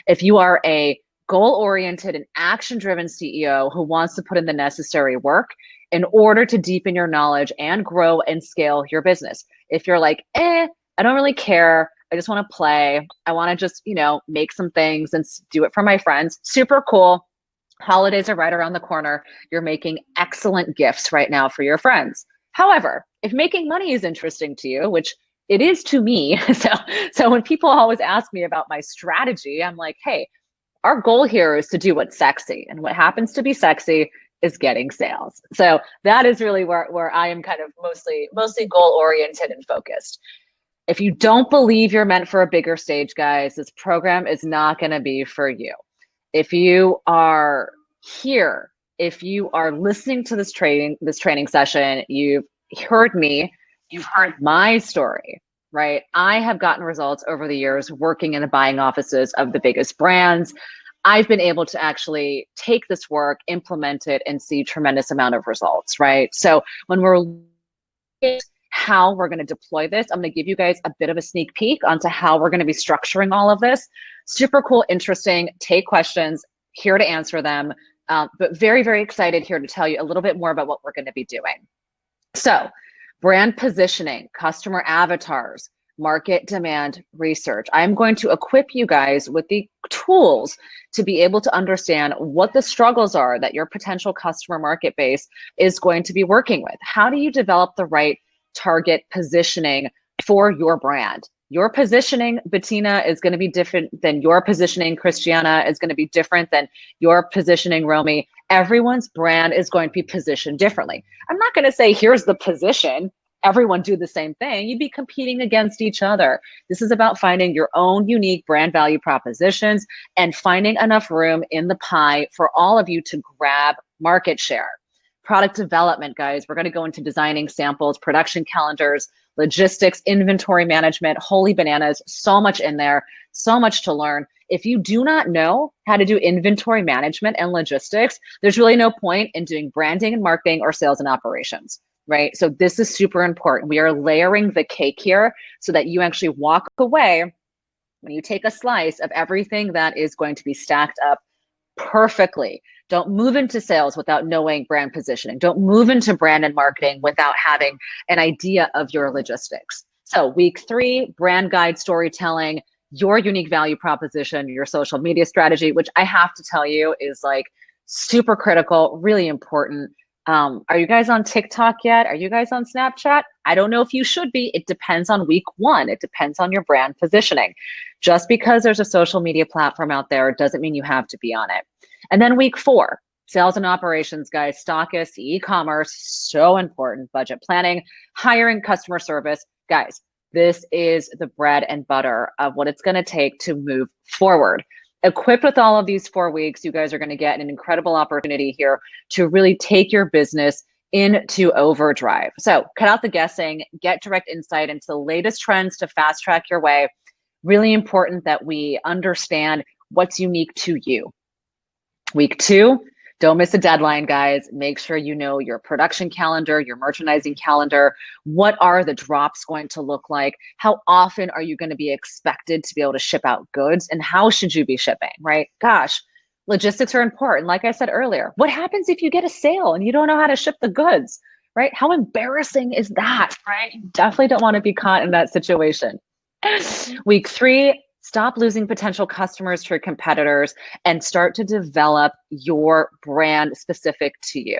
If you are a goal-oriented and action-driven CEO who wants to put in the necessary work in order to deepen your knowledge and grow and scale your business. If you're like, I don't really care, I just want to play, I want to just, make some things and do it for my friends, super cool. Holidays are right around the corner. You're making excellent gifts right now for your friends. However, if making money is interesting to you, which it is to me, so when people always ask me about my strategy, I'm like, hey, our goal here is to do what's sexy. And what happens to be sexy is getting sales. So that is really where I am kind of mostly goal-oriented and focused. If you don't believe you're meant for a bigger stage, guys, this program is not going to be for you. If you are here, if you are listening to this training session, you've heard me, you've heard my story, right? I have gotten results over the years working in the buying offices of the biggest brands. I've been able to actually take this work, implement it, and see tremendous amount of results, right? So when we're looking at how we're going to deploy this, I'm going to give you guys a bit of a sneak peek onto how we're going to be structuring all of this. Super cool, interesting, take questions, here to answer them, but very, very excited here to tell you a little bit more about what we're going to be doing. So Brand positioning, customer avatars, market demand research. I'm going to equip you guys with the tools to be able to understand what the struggles are that your potential customer market base is going to be working with. How do you develop the right target positioning for your brand? Your positioning, Bettina, is going to be different than your positioning. Christiana is going to be different than your positioning, Romy. Everyone's brand is going to be positioned differently. I'm not going to say, here's the position, everyone do the same thing. You'd be competing against each other. This is about finding your own unique brand value propositions and finding enough room in the pie for all of you to grab market share. Product development, guys. We're going to go into designing samples, production calendars, logistics, inventory management, holy bananas, so much in there, so much to learn. If you do not know how to do inventory management and logistics, there's really no point in doing branding and marketing or sales and operations, right? So this is super important. We are layering the cake here so that you actually walk away when you take a slice of everything that is going to be stacked up perfectly. Don't move into sales without knowing brand positioning. Don't move into brand and marketing without having an idea of your logistics. So week 3, brand guide storytelling, your unique value proposition, your social media strategy, which I have to tell you is like super critical, really important. Are you guys on TikTok yet? Are you guys on Snapchat? I don't know if you should be. It depends on week 1. It depends on your brand positioning. Just because there's a social media platform out there doesn't mean you have to be on it. And then week 4, sales and operations, guys, stockists, e-commerce, so important, budget planning, hiring, customer service. Guys, this is the bread and butter of what it's going to take to move forward. Equipped with all of these 4 weeks, you guys are going to get an incredible opportunity here to really take your business into overdrive. So cut out the guessing, get direct insight into the latest trends to fast track your way. Really important that we understand what's unique to you. Week 2, don't miss a deadline, guys. Make sure you know your production calendar, your merchandising calendar. What are the drops going to look like? How often are you going to be expected to be able to ship out goods? And how should you be shipping, right? Gosh, logistics are important. Like I said earlier, what happens if you get a sale and you don't know how to ship the goods, right? How embarrassing is that, right? You definitely don't want to be caught in that situation. Week 3, stop losing potential customers to your competitors and start to develop your brand specific to you.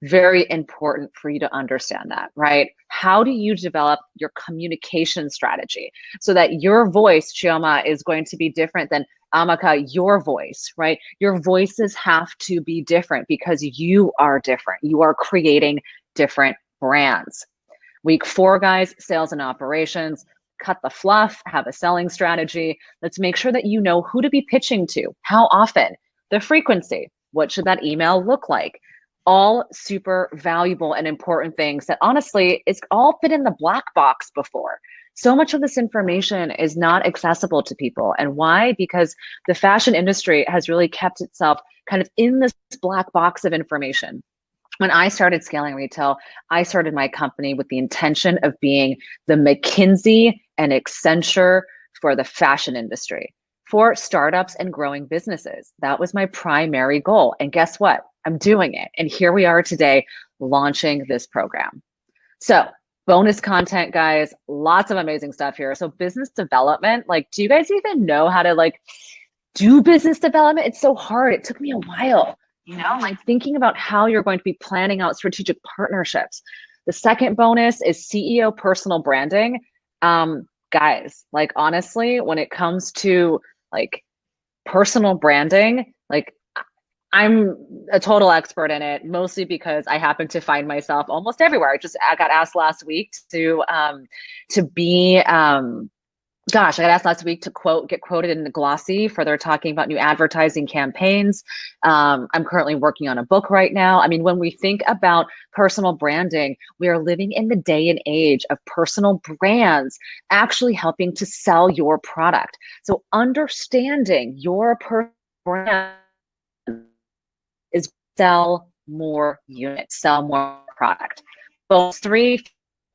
Very important for you to understand that, right? How do you develop your communication strategy so that your voice, Chioma, is going to be different than Amaka, your voice, right? Your voices have to be different because you are different. You are creating different brands. Week 4, guys, sales and operations. Cut the fluff, have a selling strategy. Let's make sure that you know who to be pitching to, how often, the frequency, what should that email look like? All super valuable and important things that honestly, it's all been in the black box before. So much of this information is not accessible to people. And why? Because the fashion industry has really kept itself kind of in this black box of information. When I started scaling retail, I started my company with the intention of being the McKinsey and Accenture for the fashion industry, for startups and growing businesses. That was my primary goal. And guess what? I'm doing it. And here we are today launching this program. So bonus content, guys, lots of amazing stuff here. So business development, like, do you guys even know how to like do business development? It's so hard. It took me a while. You know, like thinking about how you're going to be planning out strategic partnerships. The second bonus is CEO personal branding. Guys, like honestly, when it comes to like personal branding, like I'm a total expert in it, mostly because I happen to find myself almost everywhere. I got asked last week to be gosh, I got asked last week to get quoted in the Glossy for their talking about new advertising campaigns. I'm currently working on a book right now. I mean, when we think about personal branding, we are living in the day and age of personal brands actually helping to sell your product. So understanding your personal brand is sell more units, sell more product. Both 3,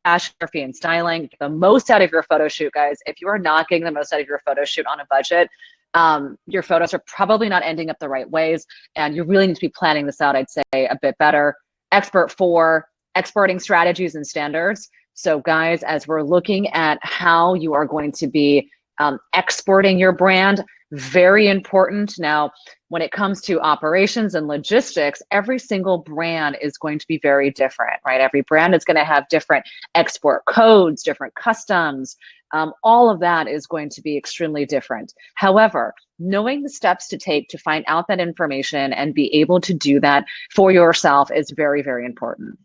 fashion, photography, and styling, get the most out of your photo shoot, guys. If you are not getting the most out of your photo shoot on a budget, your photos are probably not ending up the right ways, and you really need to be planning this out, I'd say, a bit better. Expert 4, exporting strategies and standards. So guys, as we're looking at how you are going to be exporting your brand, very important. Now, when it comes to operations and logistics, every single brand is going to be very different, right? Every brand is going to have different export codes, different customs. All of that is going to be extremely different. However, knowing the steps to take to find out that information and be able to do that for yourself is very, very important.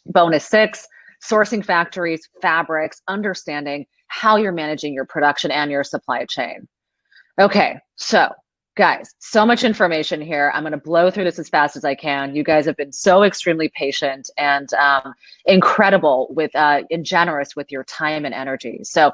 Bonus 6, sourcing factories, fabrics, understanding how you're managing your production and your supply chain. Okay, so guys, so much information here. I'm going to blow through this as fast as I can. You guys have been so extremely patient and incredible with and generous with your time and energy. So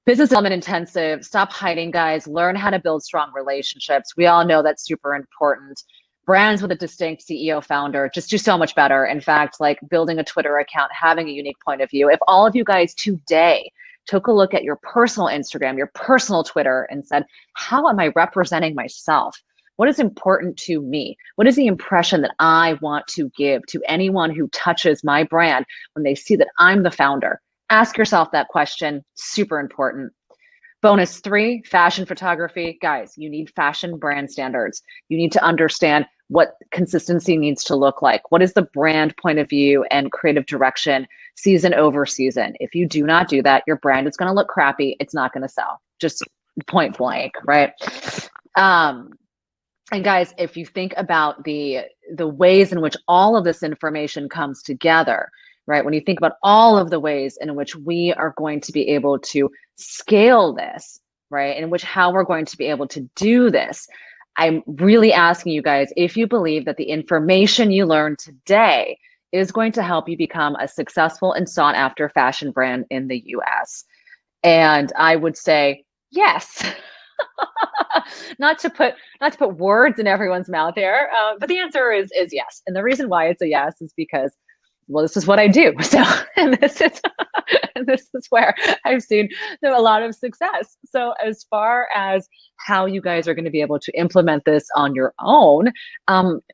business development intensive, stop hiding, guys. Learn how to build strong relationships. We all know that's super important. Brands with a distinct CEO founder just do so much better. In fact, like building a Twitter account, having a unique point of view. If all of you guys today took a look at your personal Instagram, your personal Twitter, and said, how am I representing myself? What is important to me? What is the impression that I want to give to anyone who touches my brand when they see that I'm the founder? Ask yourself that question, super important. Bonus 3, fashion photography. Guys, you need fashion brand standards. You need to understand what consistency needs to look like. What is the brand point of view and creative direction season over season? If you do not do that, your brand is going to look crappy. It's not going to sell. Just point blank, right? And guys, if you think about the ways in which all of this information comes together, right? When you think about all of the ways in which we are going to be able to scale this, right? In which how we're going to be able to do this, I'm really asking you guys if you believe that the information you learned today is going to help you become a successful and sought after fashion brand in the US. And I would say yes. not to put words in everyone's mouth here, but the answer is yes. And the reason why it's a yes is because, well, this is what I do. So, and this is where I've seen a lot of success. So as far as how you guys are going to be able to implement this on your own,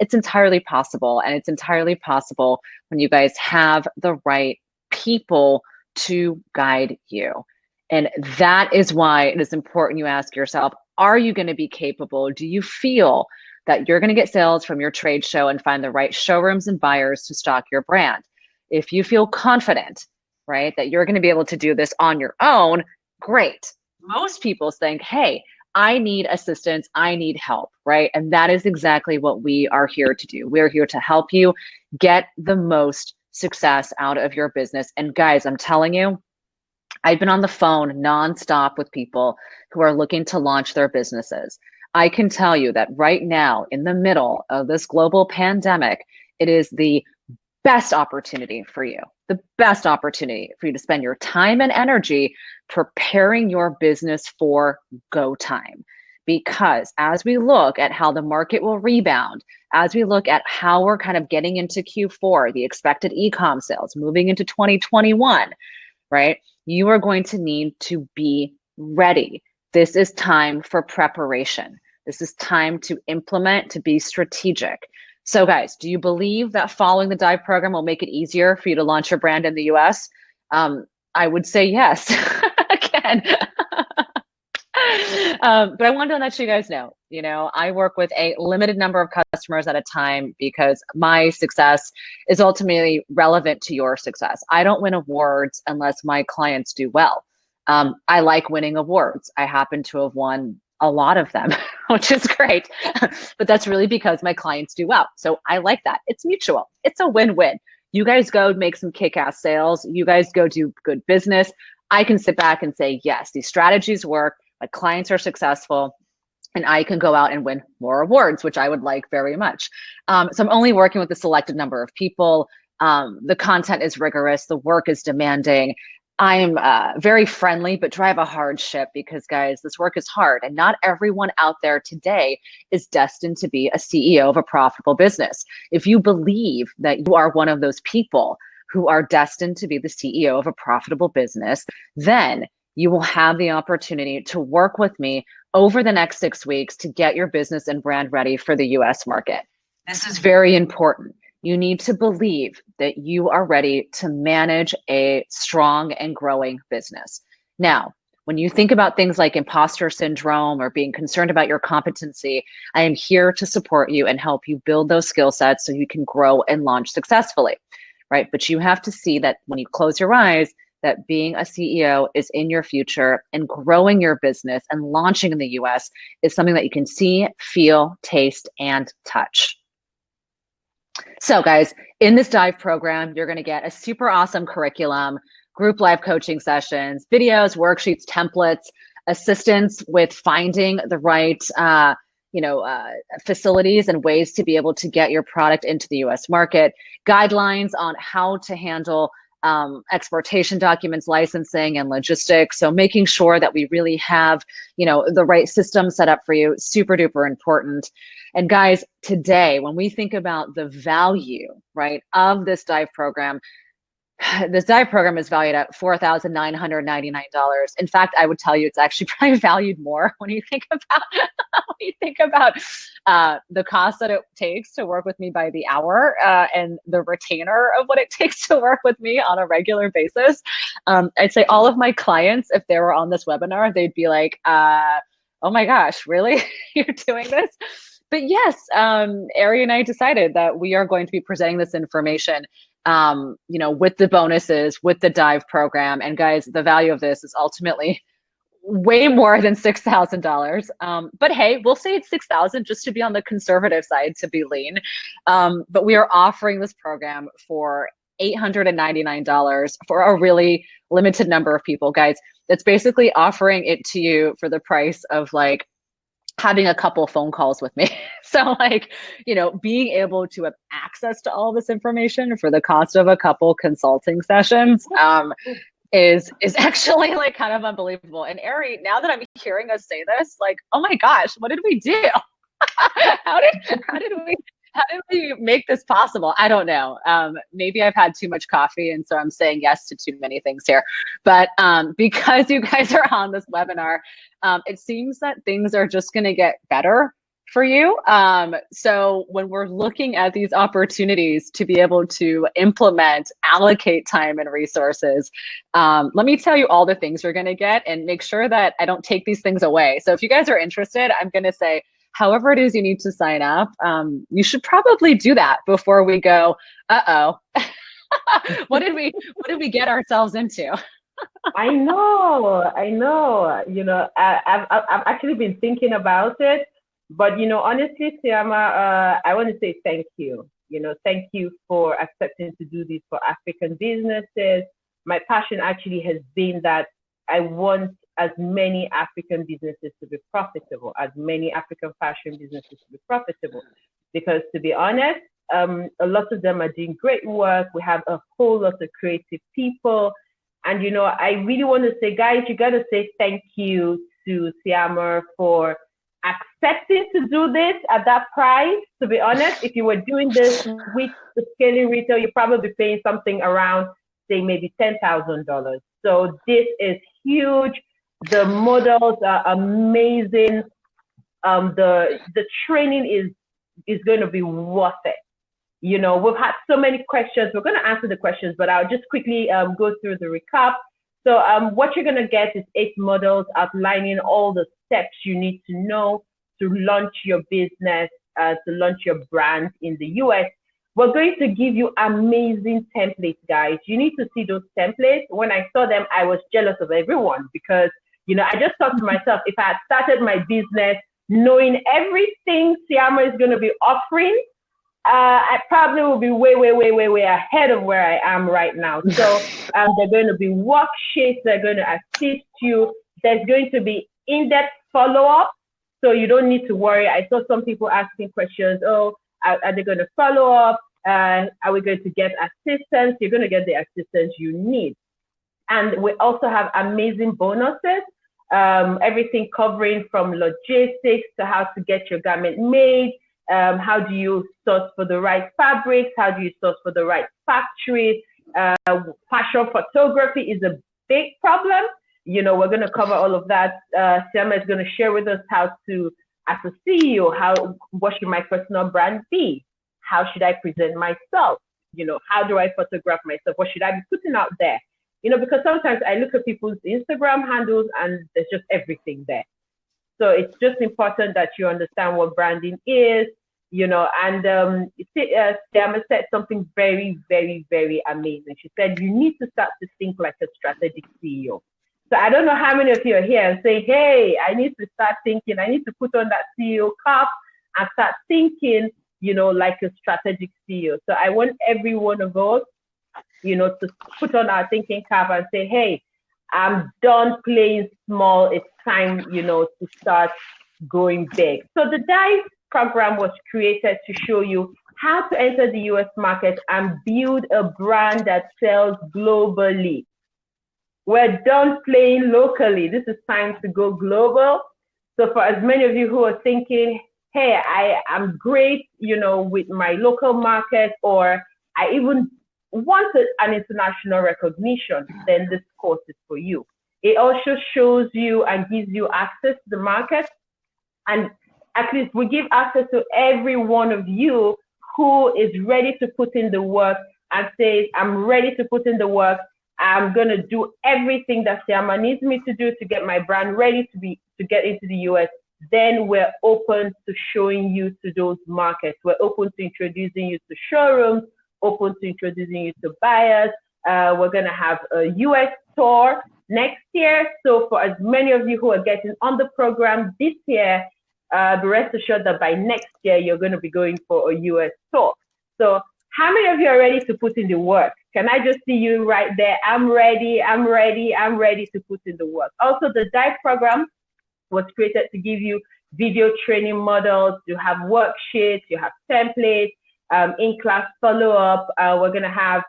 it's entirely possible. And it's entirely possible when you guys have the right people to guide you. And that is why it is important you ask yourself, are you going to be capable? Do you feel that you're going to get sales from your trade show and find the right showrooms and buyers to stock your brand? If you feel confident, right, that you're going to be able to do this on your own, great. Most people think, hey, I need assistance, I need help, right? And that is exactly what we are here to do. We're here to help you get the most success out of your business. And guys, I'm telling you, I've been on the phone nonstop with people who are looking to launch their businesses. I can tell you that right now, in the middle of this global pandemic, it is the best opportunity for you, the best opportunity for you to spend your time and energy preparing your business for go time. Because as we look at how the market will rebound, as we look at how we're kind of getting into Q4, the expected e-com sales, moving into 2021, right? You are going to need to be ready. This is time for preparation. This is time to implement, to be strategic. So guys, do you believe that following the Dive program will make it easier for you to launch your brand in the US? I would say yes, again. But I wanted to let you guys know, I work with a limited number of customers at a time because my success is ultimately relevant to your success. I don't win awards unless my clients do well. I like winning awards. I happen to have won a lot of them, which is great. But that's really because my clients do well. So I like that. It's mutual. It's a win-win. You guys go make some kick-ass sales. You guys go do good business. I can sit back and say, yes, these strategies work. My clients are successful. And I can go out and win more awards, which I would like very much. So I'm only working with a selected number of people. The content is rigorous. The work is demanding. I'm very friendly, but drive a hard ship because, guys, this work is hard. And not everyone out there today is destined to be a CEO of a profitable business. If you believe that you are one of those people who are destined to be the CEO of a profitable business, then you will have the opportunity to work with me over the next 6 weeks to get your business and brand ready for the US market. This is very important. you need to believe that you are ready to manage a strong and growing business. Now, when you think about things like imposter syndrome or being concerned about your competency, I am here to support you and help you build those skill sets so you can grow and launch successfully, right? But you have to see that when you close your eyes, that being a CEO is in your future, and growing your business and launching in the US is something that you can see, feel, taste, and touch. So guys, in this dive program, you're going to get a super awesome curriculum, group live coaching sessions, videos, worksheets, templates, assistance with finding the right facilities and ways to be able to get your product into the US market, guidelines on how to handle exportation documents, licensing, and logistics. So making sure that we really have, the right system set up for you, super duper important. And guys, today, when we think about the value, right, of this dive program is valued at $4,999. In fact, I would tell you it's actually probably valued more when you think about the cost that it takes to work with me by the hour and the retainer of what it takes to work with me on a regular basis. I'd say all of my clients, if they were on this webinar, they'd be like, oh my gosh, really? You're doing this? But yes, Ari and I decided that we are going to be presenting this information with the bonuses, with the dive program. And guys, the value of this is ultimately way more than $6,000. But hey, we'll say it's $6,000 just to be on the conservative side, to be lean. But we are offering this program for $899 for a really limited number of people, guys. That's basically offering it to you for the price of like having a couple phone calls with me. So being able to have access to all this information for the cost of a couple consulting sessions is actually like kind of unbelievable. And Ari, now that I'm hearing us say this, like, oh my gosh, what did we do? How did we make this possible? I don't know. Maybe I've had too much coffee, and so I'm saying yes to too many things here. But because you guys are on this webinar, it seems that things are just going to get better for you. So when we're looking at these opportunities to be able to implement, allocate time and resources, let me tell you all the things you're going to get and make sure that I don't take these things away. So if you guys are interested, I'm going to say, however it is you need to sign up, you should probably do that before we go, uh-oh, what did we get ourselves into? I know. I've actually been thinking about it, but honestly, Siama, I want to say thank you. Thank you for accepting to do this for African businesses. My passion actually has been that I want as many African businesses to be profitable, as many African fashion businesses to be profitable. Because to be honest, a lot of them are doing great work. We have a whole lot of creative people. And, I really want to say, guys, you got to say thank you to Siama for accepting to do this at that price. To be honest, if you were doing this with the scaling retail, you're probably paying something around, say, maybe $10,000. So this is huge. The models are amazing. The training is going to be worth it. We've had so many questions. We're going to answer the questions, but I'll just quickly go through the recap. So what you're going to get is 8 models outlining all the steps you need to know to launch your business, to launch your brand in the US. We're going to give you amazing templates, guys. You need to see those templates. When I saw them, I was jealous of everyone because, I just thought to myself, if I had started my business knowing everything Siama is going to be offering, I probably will be way ahead of where I am right now. So they're going to be worksheets. They're going to assist you. There's going to be in-depth follow-up. So you don't need to worry. I saw some people asking questions. Oh, are they going to follow up? Are we going to get assistance? You're going to get the assistance you need. And we also have amazing bonuses. Everything covering from logistics to how to get your garment made. How do you source for the right fabrics? How do you source for the right factories? Fashion photography is a big problem. We're going to cover all of that. Siama is going to share with us how to, as a CEO, what should my personal brand be? how should I present myself? You know, how do I photograph myself? What should I be putting out there? You know, because sometimes I look at people's Instagram handles and there's just everything there. So it's just important that you understand what branding is, you know, and Siama said something very, very, very amazing. She said, you need to start to think like a strategic CEO. So I don't know how many of you are here and say, hey, I need to start thinking, I need to put on that CEO cap and start thinking, you know, like a strategic CEO. So I want every one of us, you know, to put on our thinking cap and say, hey, I'm done playing small. It's time, you know, to start going big. So the DIVE program was created to show you how to enter the US market and build a brand that sells globally. We're done playing locally. This is time to go global. So for as many of you who are thinking, hey, I'm great, you know, with my local market, or I even wanted an international recognition, then this course is for you. It also shows you and gives you access to the market. And at least we give access to every one of you who is ready to put in the work and says, I'm ready to put in the work. I'm going to do everything that Siama needs me to do to get my brand ready to get into the US. Then we're open to showing you to those markets. We're open to introducing you to showrooms, open to introducing you to buyers. We're going to have a US tour next year. So for as many of you who are getting on the program this year, be rest assured that by next year, you're going to be going for a US tour. So how many of you are ready to put in the work? Can I just see you right there? I'm ready, I'm ready, I'm ready to put in the work. Also, the DIVE program was created to give you video training models. You have worksheets, you have templates, in-class follow-up. We're going to have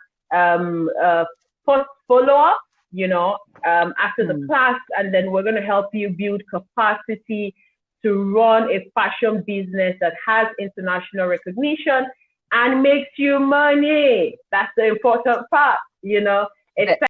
post follow-up, you know, after the class, and then we're going to help you build capacity to run a fashion business that has international recognition and makes you money. That's the important part, you know. It's